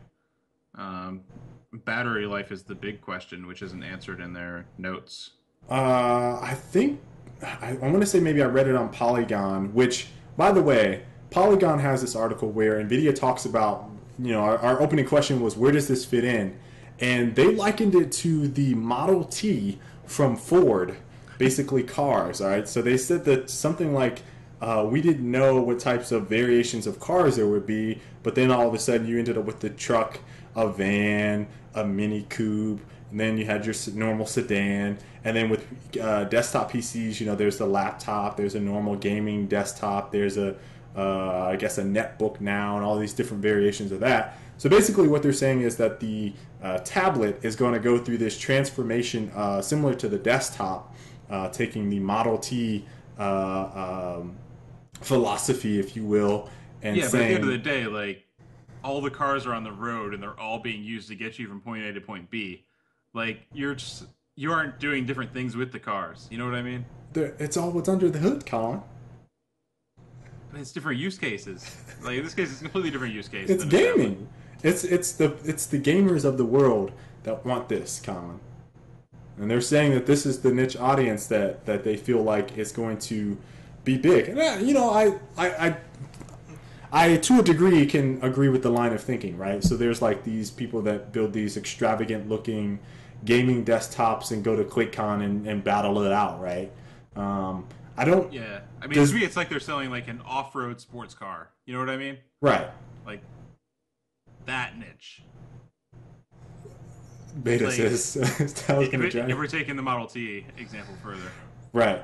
Battery life is the big question, which isn't answered in their notes. I think, I want to say maybe I read it on Polygon, which, by the way, Polygon has this article where NVIDIA talks about, our opening question was, where does this fit in? And they likened it to the Model T from Ford, basically cars, all right? So they said that something like, we didn't know what types of variations of cars there would be, but then all of a sudden you ended up with the truck, a van, a Mini Coupe, and then you had your normal sedan, and then with desktop PCs, there's the laptop, there's a normal gaming desktop, there's I guess a netbook now, and all these different variations of that. So basically what they're saying is that the tablet is going to go through this transformation similar to the desktop, taking the Model T philosophy, if you will, and saying... but at the end of the day, like, all the cars are on the road and they're all being used to get you from point A to point B. Like, you aren't doing different things with the cars. You know what I mean? It's all what's under the hood, Colin. But it's different use cases. Like, in this case, it's a completely different use case. It's gaming. It's the gamers of the world that want this, Colin. And they're saying that this is the niche audience that they feel like is going to be big. And I to a degree can agree with the line of thinking, right? So there's like these people that build these extravagant looking gaming desktops and go to QuakeCon and battle it out, right? I don't... Yeah. I mean, to me, it's like they're selling like an off-road sports car. You know what I mean? Right. Like, that niche. Beta like, says if we're taking the Model T example further. Right.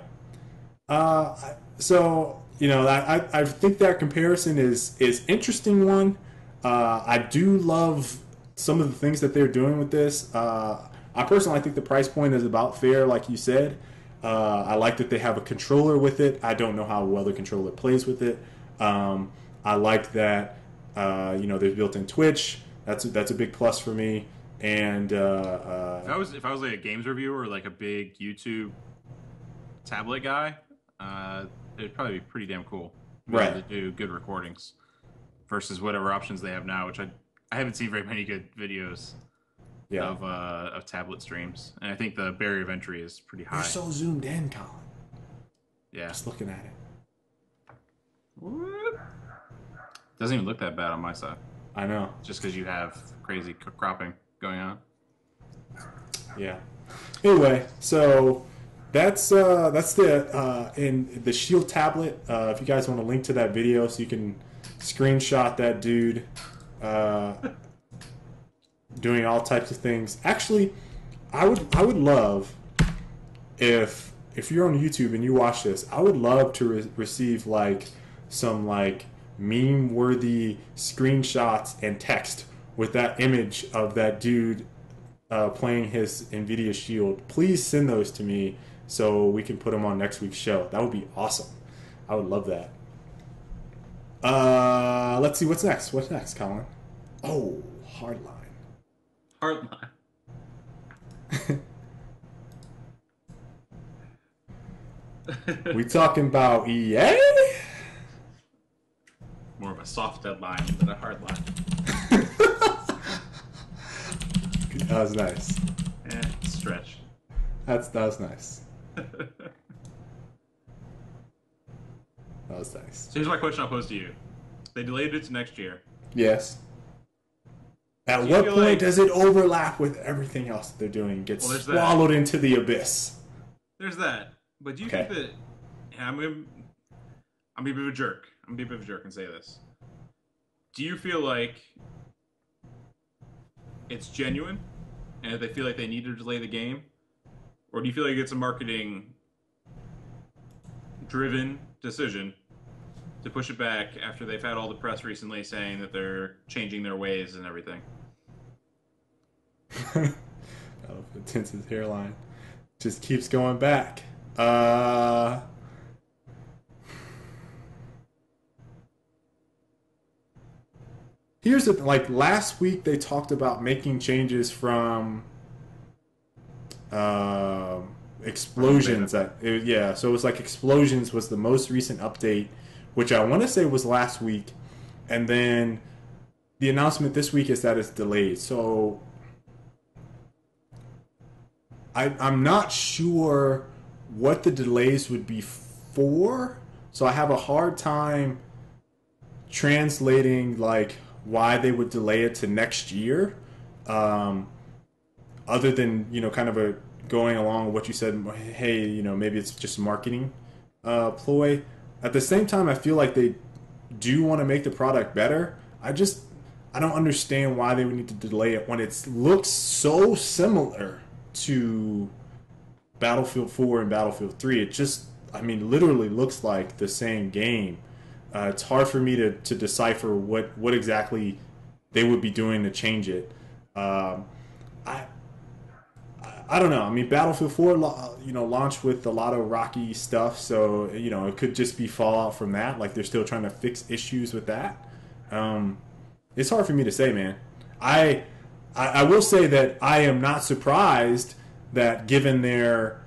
So, I think that comparison is interesting one. I do love some of the things that they're doing with this. I personally think the price point is about fair, like you said. I like that they have a controller with it. I don't know how well the controller plays with it. I like that, there's built-in Twitch. That's a big plus for me. And if I was like a games reviewer or like a big YouTube tablet guy, it'd probably be pretty damn cool. Right. To do good recordings versus whatever options they have now, which I haven't seen very many good videos of tablet streams. And I think the barrier of entry is pretty high. You're so zoomed in, Colin. Yeah. Just looking at it. Whoop. Doesn't even look that bad on my side. I know. Just because you have crazy cropping going on. Yeah. Anyway, so that's in the Shield tablet. If you guys want to link to that video, so you can screenshot that dude doing all types of things. Actually, I would love if you're on YouTube and you watch this, I would love to receive like some like meme-worthy screenshots and text with that image of that dude playing his Nvidia Shield. Please send those to me so we can put them on next week's show. That would be awesome. I would love that. Let's see, what's next? What's next, Colin? Oh, Hardline. Hardline. We talking about EA? More of a soft deadline than a hard line. That was nice. Stretch. That was nice. That was nice. So here's my question I'll pose to you. They delayed it to next year. Yes. At what point does it overlap with everything else that they're doing? Gets swallowed into the abyss. There's that. But do you think that... I'm going to be a bit of a jerk. I'm going to be a bit of a jerk and say this. Do you feel like it's genuine and that they feel like they need to delay the game? Or do you feel like it's a marketing-driven decision to push it back after they've had all the press recently saying that they're changing their ways and everything? Tense's hairline just keeps going back. Here's the like last week they talked about making changes from explosions. So it was like explosions was the most recent update, which I want to say was last week, and then the announcement this week is that it's delayed. So I'm not sure what the delays would be for. So I have a hard time translating like why they would delay it to next year, other than kind of going along with what you said. Hey, maybe it's just a marketing ploy. At the same time, I feel like they do want to make the product better. I don't understand why they would need to delay it when it looks so similar to Battlefield 4 and Battlefield 3. It just, literally looks like the same game. It's hard for me to decipher what exactly they would be doing to change it. I don't know. Battlefield 4, launched with a lot of rocky stuff, so it could just be fallout from that. Like they're still trying to fix issues with that. It's hard for me to say, man. I will say that I am not surprised that given their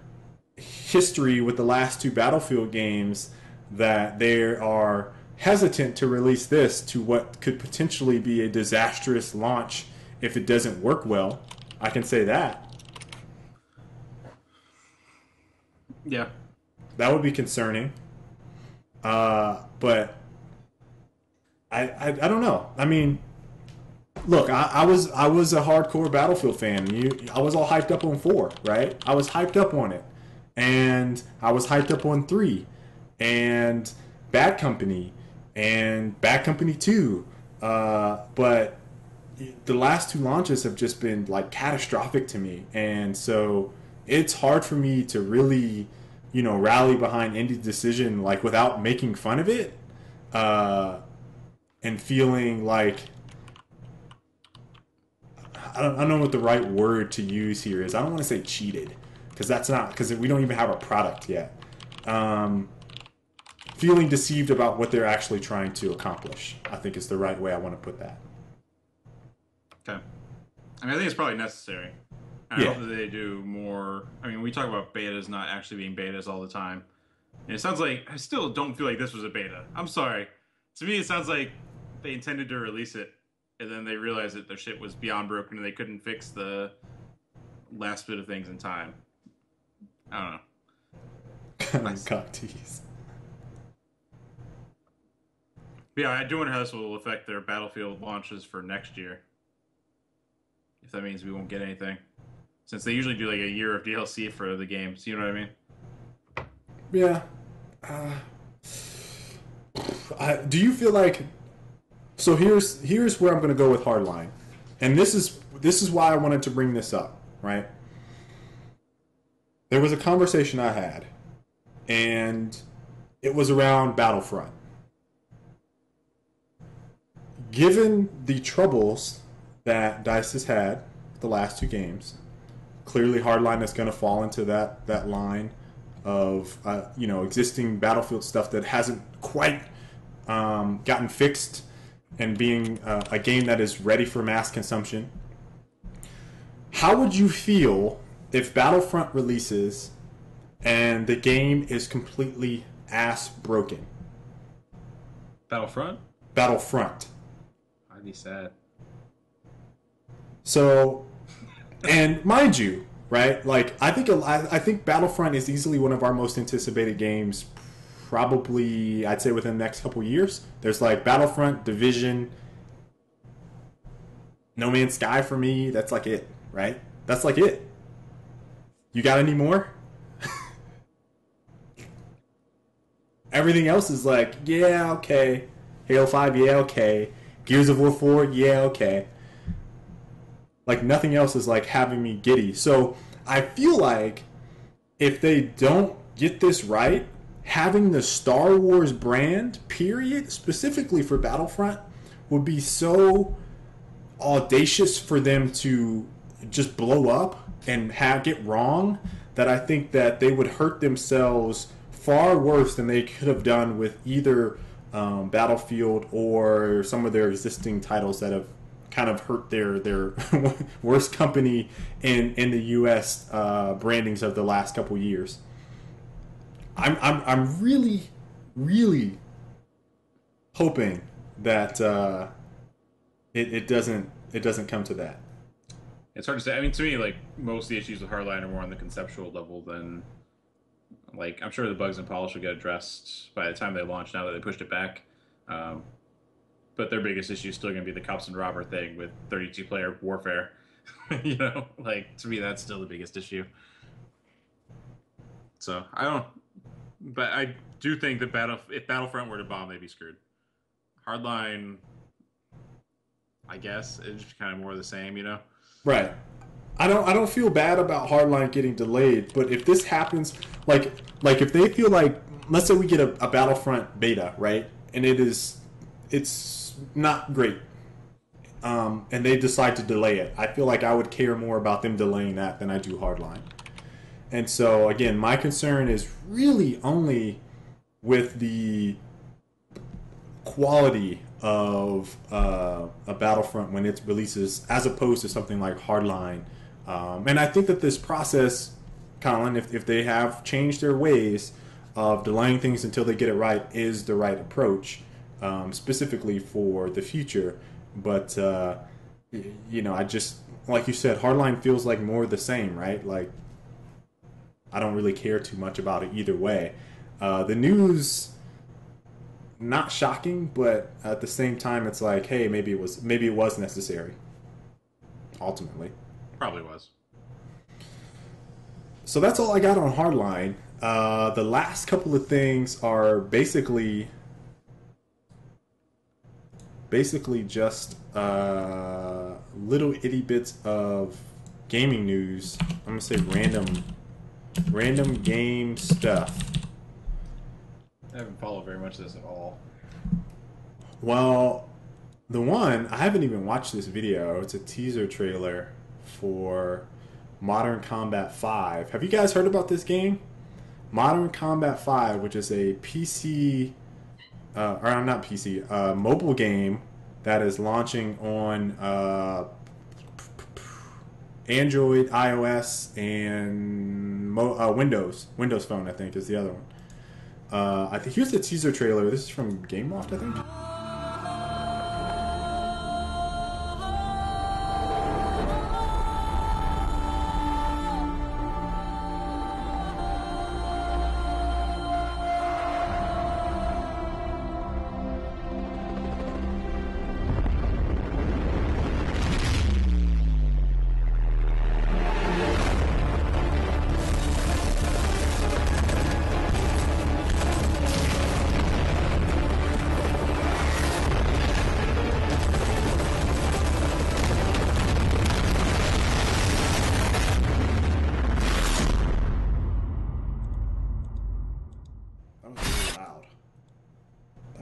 history with the last two Battlefield games, that they are hesitant to release this to what could potentially be a disastrous launch if it doesn't work well. I can say that. Yeah. That would be concerning. But I don't know. Look, I was a hardcore Battlefield fan. I was all hyped up on 4, right? I was hyped up on it. And I was hyped up on 3. And Bad Company. And Bad Company 2. But, the last two launches have just been like catastrophic to me, and so it's hard for me to really, rally behind any decision like without making fun of it, and feeling like I don't know what the right word to use here is. I don't want to say cheated, because we don't even have a product yet. Feeling deceived about what they're actually trying to accomplish, I think, is the right way I want to put that. Okay. I mean, I think it's probably necessary. I hope that they do more. I mean, we talk about betas not actually being betas all the time. And it sounds like, I still don't feel like this was a beta. I'm sorry. To me, it sounds like they intended to release it, and then they realized that their shit was beyond broken and they couldn't fix the last bit of things in time. I don't know. Cock tease. Yeah, I do wonder how this will affect their Battlefield launches for next year. If that means we won't get anything. Since they usually do like a year of DLC for the games. You know what I mean? Yeah. Do you feel like... So here's where I'm going to go with Hardline. And this is why I wanted to bring this up, right? There was a conversation I had, and it was around Battlefront. Given the troubles that DICE has had the last two games, clearly Hardline is going to fall into that line of existing Battlefield stuff that hasn't quite gotten fixed and being a game that is ready for mass consumption. How would you feel if Battlefront releases and the game is completely ass broken? Battlefront? Battlefront. I'd be sad. So, and mind you, right? Like I think Battlefront is easily one of our most anticipated games. Probably, I'd say within the next couple years. There's like Battlefront, Division, No Man's Sky for me. That's like it, right? That's like it. You got any more? Everything else is like, yeah, okay. Halo 5, yeah, okay. Gears of War 4, yeah, okay. Like, nothing else is, like, having me giddy. So, I feel like if they don't get this right, having the Star Wars brand, period, specifically for Battlefront, would be so audacious for them to just blow up and get wrong that I think that they would hurt themselves far worse than they could have done with either Battlefield or some of their existing titles that have kind of hurt their worst company in the U.S. Brandings of the last couple years. I'm really, really hoping that it doesn't come to that. It's hard to say. I mean, to me, like, most of the issues with Hardline are more on the conceptual level than, like, I'm sure the bugs and polish will get addressed by the time they launch, now that they pushed it back. But their biggest issue is still going to be the cops and robber thing with 32-player warfare. Like, to me, that's still the biggest issue. So, I don't... But I do think that if Battlefront were to bomb, they'd be screwed. Hardline, I guess, it's just kind of more of the same, Right. I don't feel bad about Hardline getting delayed, but if this happens, like if they feel like, let's say we get a Battlefront beta, right, and it's not great, and they decide to delay it, I feel like I would care more about them delaying that than I do Hardline. And so again, my concern is really only with the quality of a Battlefront when it releases, as opposed to something like Hardline. And I think that this process, Colin, if they have changed their ways of delaying things until they get it right, is the right approach, specifically for the future. But, I just, like you said, Hardline feels like more the same, right? Like, I don't really care too much about it either way. The news... not shocking, but at the same time, it's like, hey, maybe it was necessary. Ultimately, probably was. So that's all I got on Hardline. The last couple of things are basically just little itty bits of gaming news. I'm gonna say random game stuff. I haven't followed very much of this at all. Well, the one, I haven't even watched this video. It's a teaser trailer for Modern Combat 5. Have you guys heard about this game? Modern Combat 5, which is a PC, or not PC, mobile game that is launching on Android, iOS, and Windows Phone, I think, is the other one. I think here's the teaser trailer. This is from GameLoft, I think.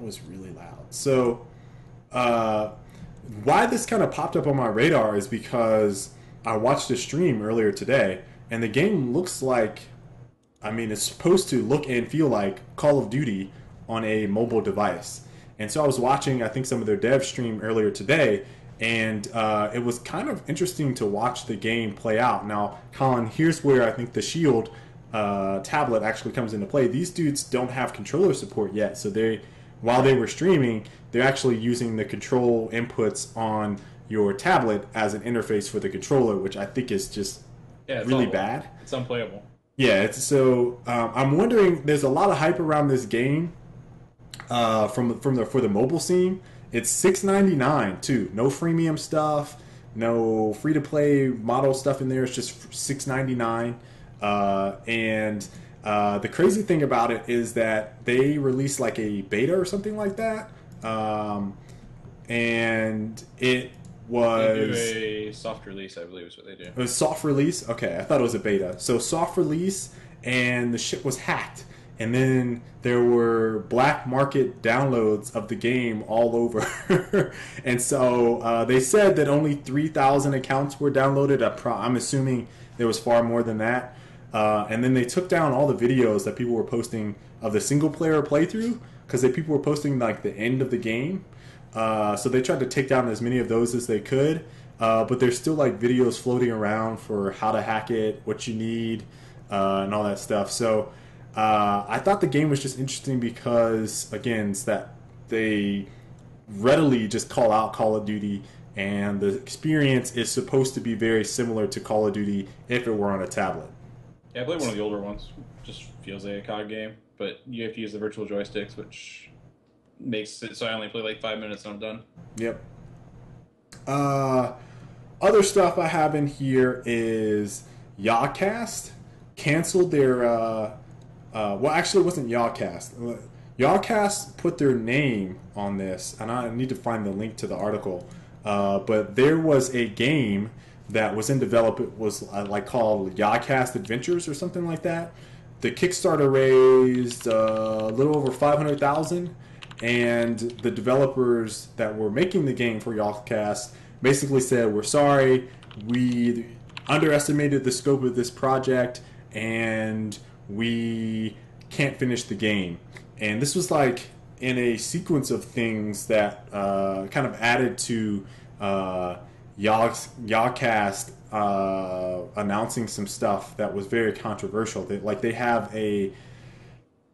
Was really loud. So why this kind of popped up on my radar is because I watched a stream earlier today, and the game looks like, I mean, it's supposed to look and feel like Call of Duty on a mobile device. And so I was watching, I think, some of their dev stream earlier today, and it was kind of interesting to watch the game play out. Now, Colin, here's where I think the Shield tablet actually comes into play. These dudes don't have controller support yet, so while they were streaming, they're actually using the control inputs on your tablet as an interface for the controller, which I think is just really bad. It's unplayable. Yeah, I'm wondering. There's a lot of hype around this game for the mobile scene. It's $6.99 too. No freemium stuff, no free to play model stuff in there. It's just $6.99, and the crazy thing about it is that they released like a beta or something like that, and it was... They do a soft release, I believe is what they do. It was soft release? Okay, I thought it was a beta. So soft release, and the shit was hacked. And then there were black market downloads of the game all over. And so they said that only 3,000 accounts were downloaded. I'm assuming there was far more than that. And then they took down all the videos that people were posting of the single player playthrough, because people were posting like the end of the game. So they tried to take down as many of those as they could. But there's still like videos floating around for how to hack it, what you need, and all that stuff. So I thought the game was just interesting because, again, it's that they readily just call out Call of Duty, and the experience is supposed to be very similar to Call of Duty if it were on a tablet. Yeah, I played one of the older ones. Just feels like a COD game, but you have to use the virtual joysticks, which makes it so I only play like 5 minutes and I'm done. Yep. Other stuff I have in here is Yawcast canceled their... well, actually, it wasn't Yawcast. Yawcast put their name on this, and I need to find the link to the article. But there was a game that was in development, was like called Yawcast Adventures or something like that. The Kickstarter raised a little over $500,000, and the developers that were making the game for Yawcast basically said, "We're sorry, we underestimated the scope of this project, and we can't finish the game." And this was like in a sequence of things that kind of added to Yawcast announcing some stuff that was very controversial. They have a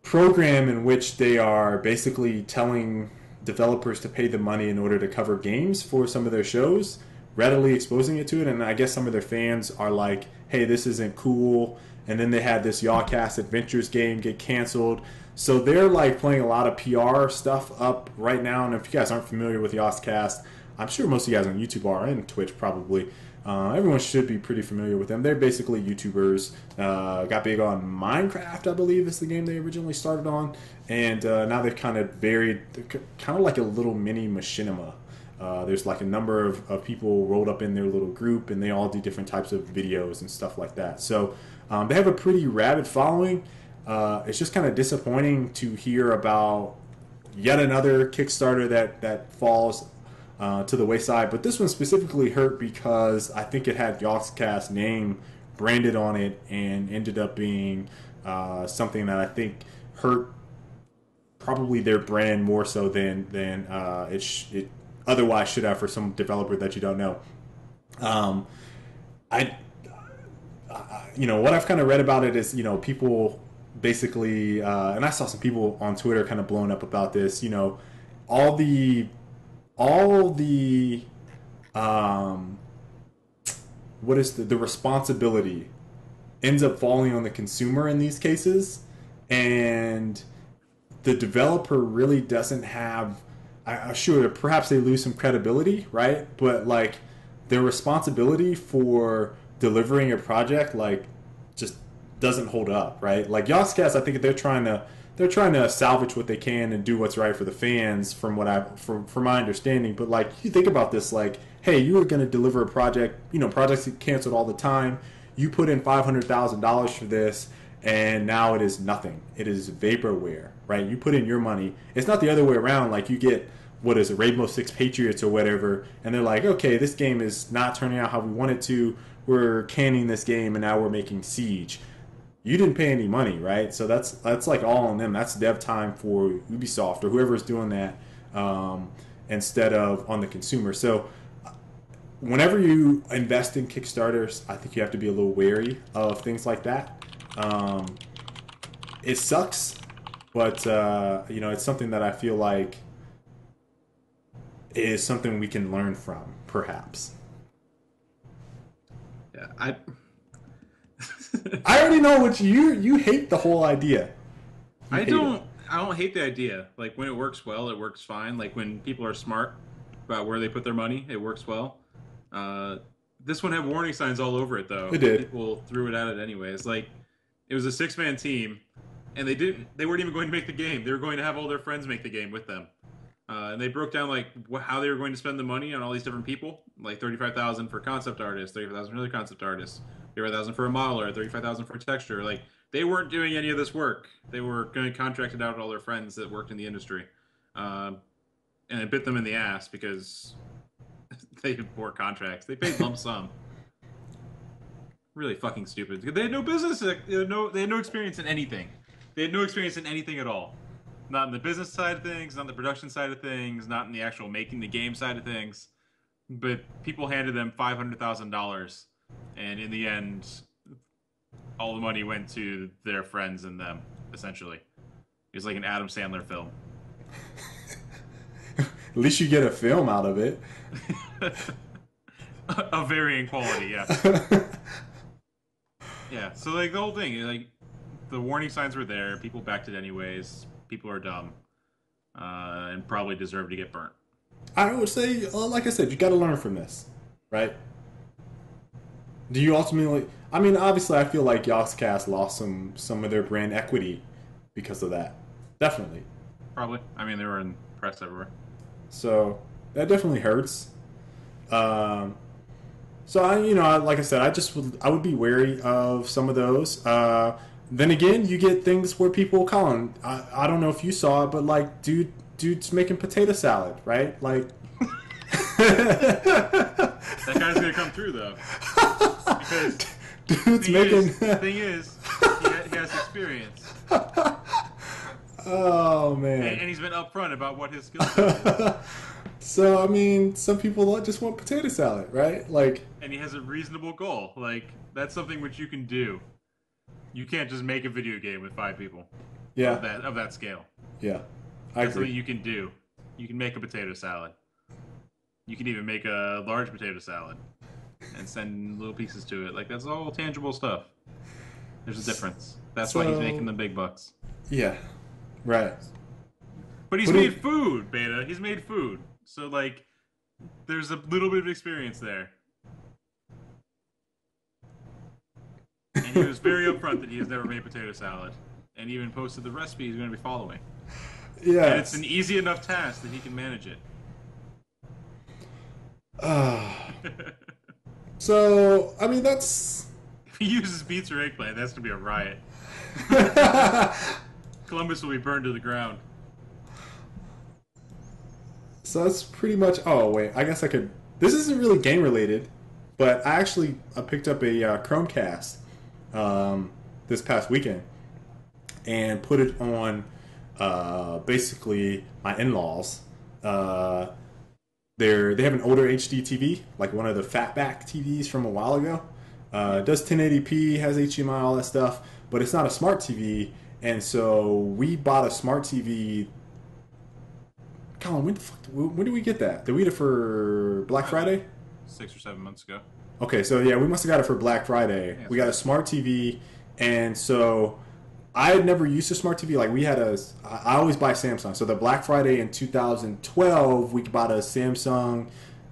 program in which they are basically telling developers to pay the money in order to cover games for some of their shows, readily exposing it to it. And I guess some of their fans are like, "Hey, this isn't cool." And then they had this Yawcast Adventures game get canceled. So they're like playing a lot of PR stuff up right now. And if you guys aren't familiar with Yawcast, I'm sure most of you guys on YouTube are, and Twitch probably. Everyone should be pretty familiar with them. They're basically YouTubers. Got big on Minecraft, I believe, is the game they originally started on. And now they've kind of varied. They're kind of like a little mini machinima. There's like a number of people rolled up in their little group, and they all do different types of videos and stuff like that. So they have a pretty rabid following. It's just kind of disappointing to hear about yet another Kickstarter that falls to the wayside. But this one specifically hurt because I think it had Yogscast name branded on it and ended up being something that I think hurt probably their brand more so than it otherwise should have for some developer that you don't know. What I've kind of read about it is, people basically, and I saw some people on Twitter kind of blowing up about this, all the what is the responsibility ends up falling on the consumer in these cases, and the developer really doesn't have, sure, perhaps they lose some credibility, right? But like their responsibility for delivering a project just doesn't hold up, right? Like Yogscast, I think they're trying to salvage what they can and do what's right for the fans, from my understanding. But like, you think about this, like, hey, you were going to deliver a project, projects get canceled all the time. You put in $500,000 for this, and now it is nothing. It is vaporware, right? You put in your money. It's not the other way around. Like, you get, what is it, Rainbow Six Patriots or whatever, and they're like, okay, this game is not turning out how we want it to. We're canning this game, and now we're making Siege. You didn't pay any money, right? So that's like all on them. That's dev time for Ubisoft or whoever's doing that, instead of on the consumer. So whenever you invest in Kickstarters, I think you have to be a little wary of things like that. It sucks, but it's something that I feel like is something we can learn from, perhaps. Yeah, I already know what you hate the whole idea. I don't hate the idea. Like, when it works well, it works fine. Like, when people are smart about where they put their money, it works well. This one had warning signs all over it, though. It did. People threw it at it anyways. Like, it was a 6-man team, and they weren't even going to make the game. They were going to have all their friends make the game with them. And they broke down like how they were going to spend the money on all these different people, like $35,000 for concept artists, $35,000 for another concept artist, $35,000 for a modeler, $35,000 for texture. Like, they weren't doing any of this work. They were going to contract it out to all their friends that worked in the industry, and it bit them in the ass because they had poor contracts. They paid lump sum. Really fucking stupid. They had no business. They had no experience in anything. They had no experience in anything at all. Not in the business side of things, not in the production side of things, not in the actual making the game side of things. But people handed them $500,000, and in the end, all the money went to their friends and them, essentially. It was like an Adam Sandler film. At least you get a film out of it. Of varying quality, yeah. Yeah, so like the whole thing, like the warning signs were there, people backed it anyways. People are dumb, and probably deserve to get burnt. I would say, like I said, you got to learn from this, right? Do you ultimately? I mean, obviously, I feel like Yogscast lost some of their brand equity because of that. Definitely. Probably. I mean, they were in press everywhere. So that definitely hurts. So like I said, I would be wary of some of those. Then again, you get things where people, Colin, I don't know if you saw it, but like dude's making potato salad, right? Like that guy's gonna come through though. Because the thing is, he has experience. Oh man. And he's been upfront about what his skill set is. So I mean, some people just want potato salad, right? Like, and he has a reasonable goal. Like, that's something which you can do. You can't just make a video game with 5 people. Yeah. Of that scale. Yeah. That's something you can do. You can make a potato salad. You can even make a large potato salad and send little pieces to it. Like, that's all tangible stuff. There's a difference. That's why he's making the big bucks. Yeah. Right. But he's made food, Beta. He's made food. So, like, there's a little bit of experience there. And he was very upfront that he has never made potato salad. And even posted the recipe he's going to be following. Yeah. And it's an easy enough task that he can manage it. So, I mean, that's... If he uses beets or eggplant, that's going to be a riot. Columbus will be burned to the ground. So that's pretty much... Oh, wait. I guess I could... This isn't really game related, but I actually picked up a Chromecast this past weekend and put it on basically my in-laws. They have an older HD TV, like one of the fatback TVs from a while ago. It does 1080p, has HDMI, all that stuff, but it's not a smart TV. And so we bought a smart TV. Colin, when did we get that? Did we get it for Black Friday? 6 or 7 months ago. Okay, so yeah, we must have got it for Black Friday. Yeah, we got a smart TV, and so I had never used a smart TV. Like I always buy Samsung. So the Black Friday in 2012, we bought a Samsung.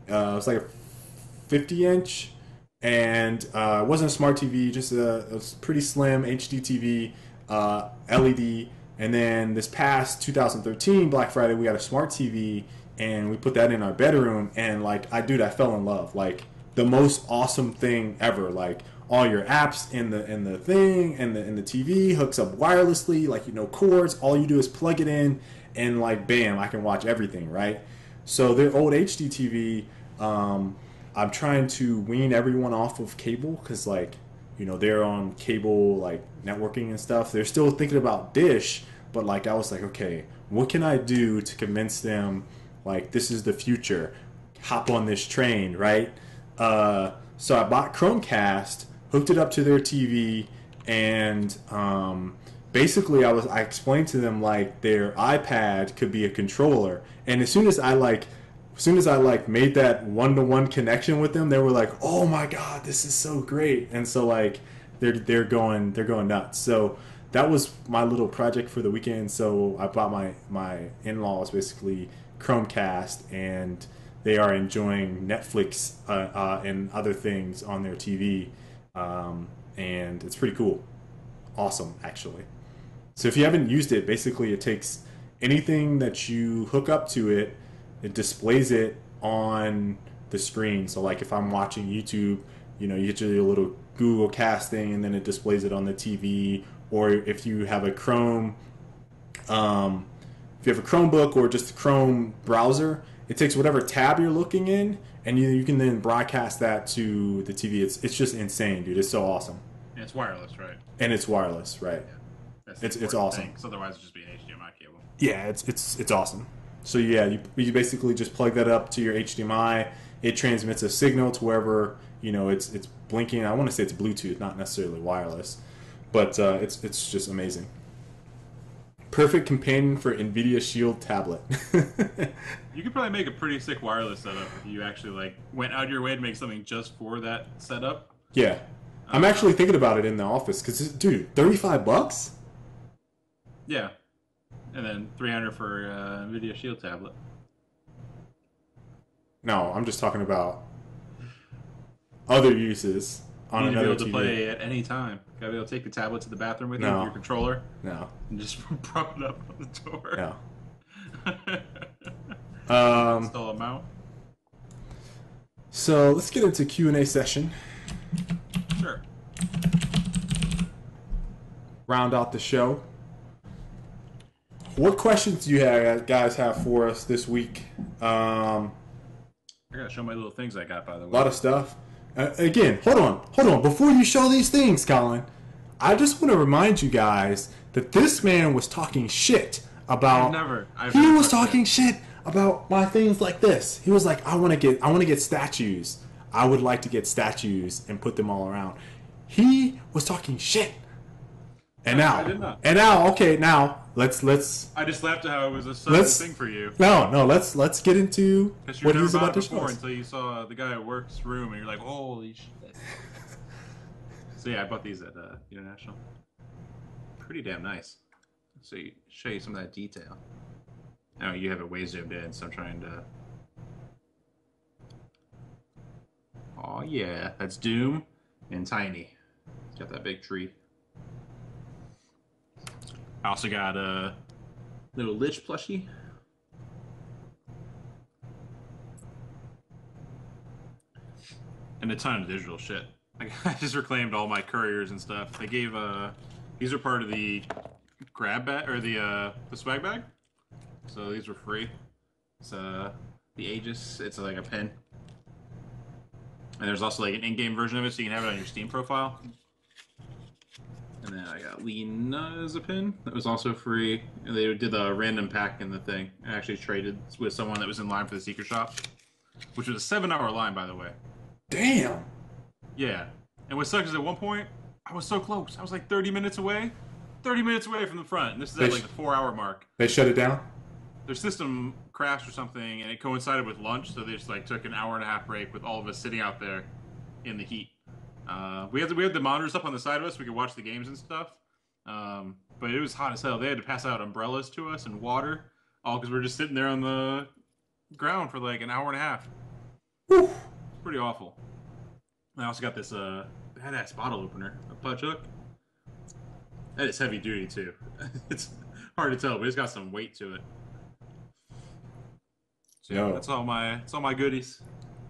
It was like a 50-inch, and it wasn't a smart TV, just a pretty slim HD TV, LED. And then this past 2013 Black Friday, we got a smart TV, and we put that in our bedroom. And like, I fell in love. Like, the most awesome thing ever. Like, all your apps in the thing and the TV hooks up wirelessly. Like, cords. All you do is plug it in, and like, bam, I can watch everything. Right. So the old HD TV, I'm trying to wean everyone off of cable because like, they're on cable like networking and stuff. They're still thinking about Dish, but like, I was like, okay, what can I do to convince them like this is the future? Hop on this train, right? So I bought Chromecast, hooked it up to their TV, and basically I explained to them like their iPad could be a controller. And as soon as I made that one-to-one connection with them, they were like, "Oh my god, this is so great!" And so like they're going nuts. So that was my little project for the weekend. So I bought my in-laws basically Chromecast, and they are enjoying Netflix and other things on their TV, and it's pretty cool, awesome actually. So if you haven't used it, basically it takes anything that you hook up to it. It displays it on the screen. So like if I'm watching YouTube, you get your little Google Cast thing, and then it displays it on the TV. Or if you have a Chrome, if you have a Chromebook or just a Chrome browser, it takes whatever tab you're looking in, and you can then broadcast that to the TV. It's just insane, dude. It's so awesome. And it's wireless, right? And it's wireless, right? Yeah. It's awesome. Because otherwise it'd just be an HDMI cable. Yeah, it's awesome. So yeah, you basically just plug that up to your HDMI. It transmits a signal to wherever it's blinking. I want to say it's Bluetooth, not necessarily wireless, but it's just amazing. Perfect companion for Nvidia Shield tablet. You could probably make a pretty sick wireless setup if you actually like went out of your way to make something just for that setup. Yeah, I'm actually thinking about it in the office because, dude, $35. Yeah. And then $300 for Nvidia Shield tablet. No, I'm just talking about other uses on another TV. To be able to play at any time. Gotta be able to take the tablet to the bathroom with you with your controller. No. And just prop it up on the door. No. Install a mount. So let's get into Q&A session. Sure. Round out the show. What questions do you guys have for us this week? I gotta show my little things I got, by the way. A lot of stuff. Again, hold on. Before you show these things, Colin, I just want to remind you guys that this man was talking shit about. He was talking shit about my things like this. He was like, I want to get statues. I would like to get statues and put them all around. He was talking shit. And now, I did not. And now, okay, now let's. I just laughed at how it was a sudden thing for you. No, let's get into what he's about to show us. Until you saw the guy at work's room, and you're like, holy shit. So yeah, I bought these at International. Pretty damn nice. So show you some of that detail. I know you have it way zoomed in, so I'm trying to. Oh yeah, that's Doom and Tiny. Got that big tree. I also got a little Lich plushie. and a ton of digital shit. I just reclaimed all my couriers and stuff. They gave these are part of the grab bag or the swag bag. So these were free. It's the Aegis. It's like a pin. And there's also like an in-game version of it, so you can have it on your Steam profile. And then I got Lena as a pin. That was also free. And they did a random pack in the thing. I actually traded with someone that was in line for the secret shop. Which was a 7-hour line, by the way. Damn! Yeah. And what sucks is at one point, I was so close. I was like 30 minutes away. 30 minutes away from the front. And this is at like the 4-hour mark. They shut it down? Their system crashed or something, and it coincided with lunch, so they just like took an hour-and-a-half break with all of us sitting out there in the heat. We had the monitors up on the side of us. We could watch the games and stuff. But it was hot as hell. They had to pass out umbrellas to us and water, all because we were just sitting there on the ground for like an hour and a half. Whew. Pretty awful. I also got this badass bottle opener, a punch hook. That is heavy duty too. It's hard to tell, but it's got some weight to it. So yeah, that's all my goodies.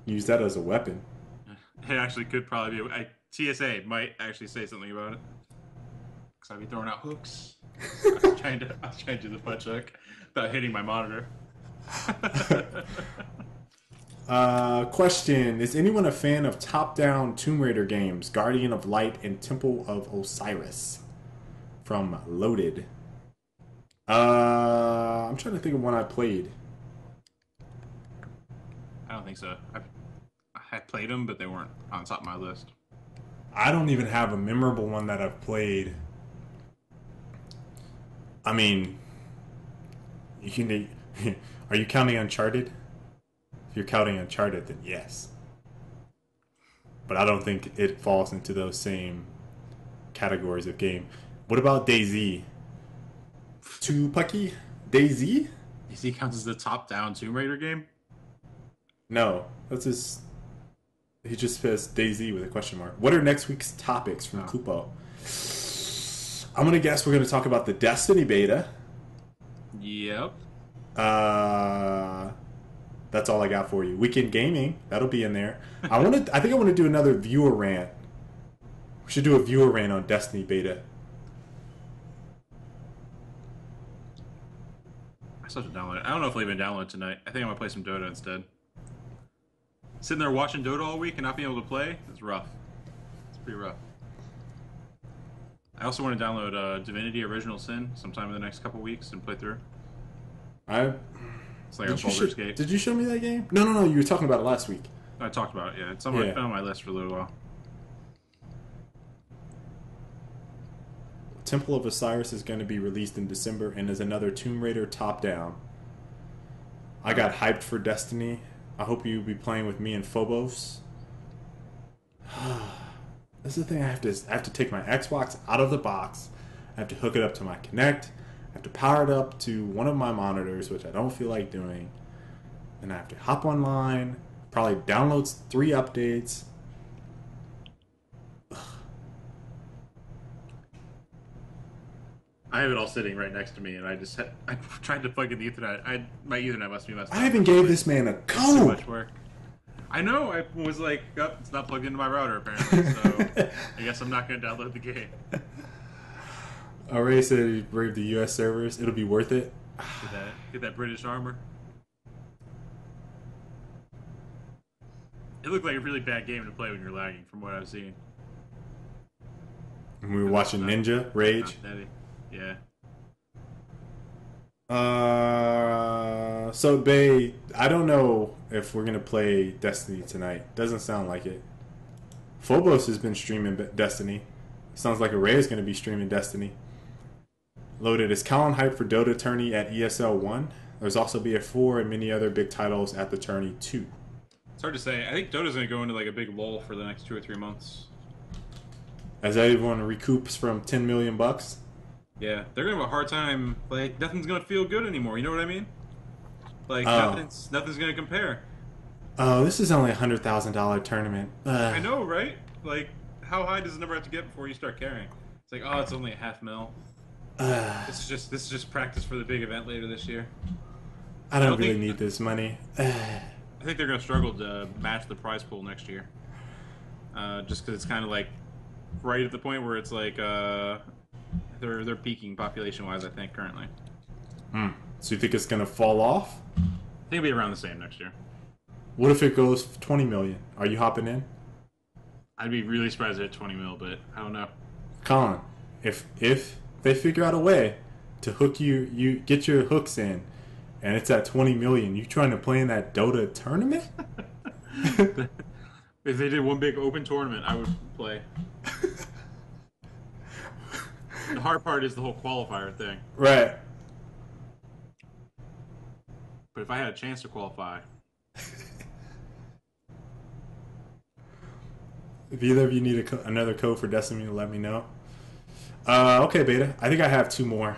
Use that as a weapon. It actually could probably be. TSA might actually say something about it. Because I'd be throwing out hooks. I was trying to do the punch hook without hitting my monitor. Question: is anyone a fan of top-down Tomb Raider games, Guardian of Light and Temple of Osiris? From Loaded. I'm trying to think of one I played. I don't think so. I played them, but they weren't on top of my list. I don't even have a memorable one that I've played. I mean, are you counting Uncharted? If you're counting Uncharted, then yes. But I don't think it falls into those same categories of game. What about DayZ? Tupac? DayZ? DayZ counts as the top-down Tomb Raider game? No, that's his. He just says DayZ with a question mark. What are next week's topics from Kupo? I'm gonna guess we're gonna talk about the Destiny beta. Yep. That's all I got for you. Weekend gaming, that'll be in there. I think I want to do another viewer rant. We should do a viewer rant on Destiny beta. I still have to download it. I don't know if I'll even download it tonight. I think I'm gonna play some Dota instead. Sitting there watching Dota all week and not being able to play, it's rough. It's pretty rough. I also want to download Divinity Original Sin sometime in the next couple weeks and play through. It's like a Baldur's Gate. Did you show me that game? No. You were talking about it last week. I talked about it, yeah. It's on my list for a little while. Temple of Osiris is going to be released in December and is another Tomb Raider top-down. I got hyped for Destiny. I hope you'll be playing with me and Phobos. This is the thing. I have to take my Xbox out of the box. I have to hook it up to my Kinect. I have to power it up to one of my monitors, which I don't feel like doing. And I have to hop online, probably download 3 updates. I have it all sitting right next to me, and I tried to plug in the Ethernet. My Ethernet must be messed up. I even gave this man a code. Too much work. I know. I was like, oh, it's not plugged into my router apparently, so I guess I'm not going to download the game. Ray said he braved the U.S. servers. It'll be worth it. Get that British armor. It looked like a really bad game to play when you're lagging, from what I've seen. And we were watching Ninja Rage. Yeah. So Bay, I don't know if we're gonna play Destiny tonight. Doesn't sound like it. Phobos has been streaming Destiny. Sounds like Array is gonna be streaming Destiny. Loaded. Is Colin hyped for Dota tourney at ESL 1? There's also BF4 and many other big titles at the tourney too. It's hard to say. I think Dota's gonna go into like a big lull for the next 2 or 3 months. As everyone recoups from $10 million. Yeah, they're gonna have a hard time. Like nothing's gonna feel good anymore. You know what I mean? Like nothing's gonna compare. Oh, this is only $100,000 tournament. I know, right? Like, how high does the number have to get before you start caring? It's like, oh, it's only $500,000. This is just practice for the big event later this year. I don't really need this money. I think they're gonna struggle to match the prize pool next year. just because it's kind of like right at the point where it's like they're peaking population-wise, I think, currently. So you think it's gonna fall off? I think it'll be around the same next year. What if it goes 20 million? Are you hopping in? I'd be really surprised at 20 mil, but I don't know. Colin, if they figure out a way to hook you get your hooks in, and it's at 20 million, you trying to play in that Dota tournament? If they did one big open tournament, I would play. The hard part is the whole qualifier thing. Right. But if I had a chance to qualify... If either of you need another code for Destiny, let me know. Okay, Beta. I think I have 2 more.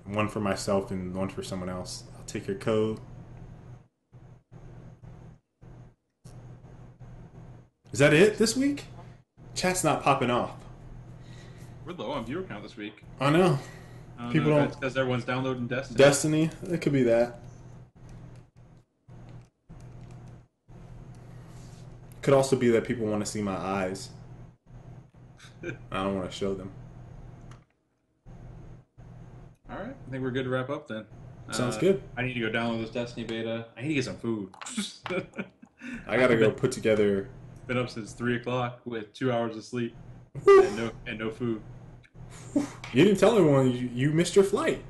One for myself and one for someone else. I'll take your code. Is that it this week? Chat's not popping off. We're low on viewer count this week. I know. People don't... It's because everyone's downloading Destiny. Destiny? It could be that. Could also be that people want to see my eyes. I don't want to show them. Alright, I think we're good to wrap up then. Sounds good. I need to go download this Destiny beta. I need to get some food. I gotta go put together... Been up since 3 o'clock with 2 hours of sleep and no food. You didn't tell everyone you missed your flight.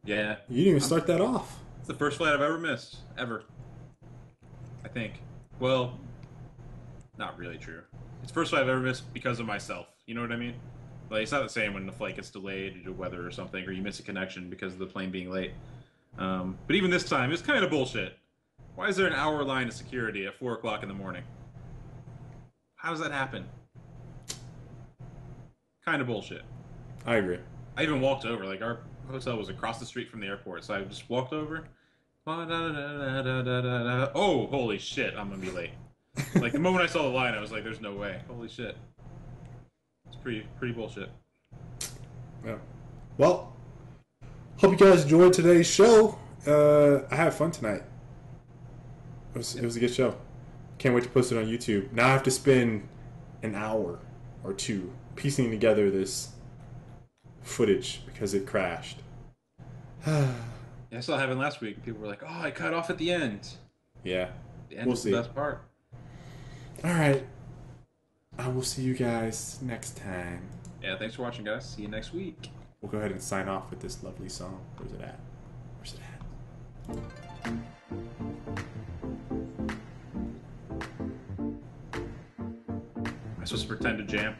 Yeah. You didn't even start that off. It's the first flight I've ever missed. Ever. I think. Well... Not really true. It's the first flight I've ever missed because of myself. You know what I mean? Like, it's not the same when the flight gets delayed due to weather or something, or you miss a connection because of the plane being late. But even this time, it's kind of bullshit. Why is there an hour line of security at 4 o'clock in the morning? How does that happen? Kind of bullshit. I agree. I even walked over. Like, our hotel was across the street from the airport, so I just walked over. Oh, holy shit, I'm gonna be late. Like, the moment I saw the line, I was like, there's no way. Holy shit. It's pretty bullshit. Yeah. Well, hope you guys enjoyed today's show. I had fun tonight. It was a good show. Can't wait to post it on YouTube. Now I have to spend an hour or 2 piecing together this footage because it crashed. Yeah, I saw it happen last week. People were like, oh, I cut off at the end. Yeah. The end was the best part. Alright. I will see you guys next time. Yeah, thanks for watching, guys. See you next week. We'll go ahead and sign off with this lovely song. Where's it at? Where's it at? Am I supposed to pretend to jam?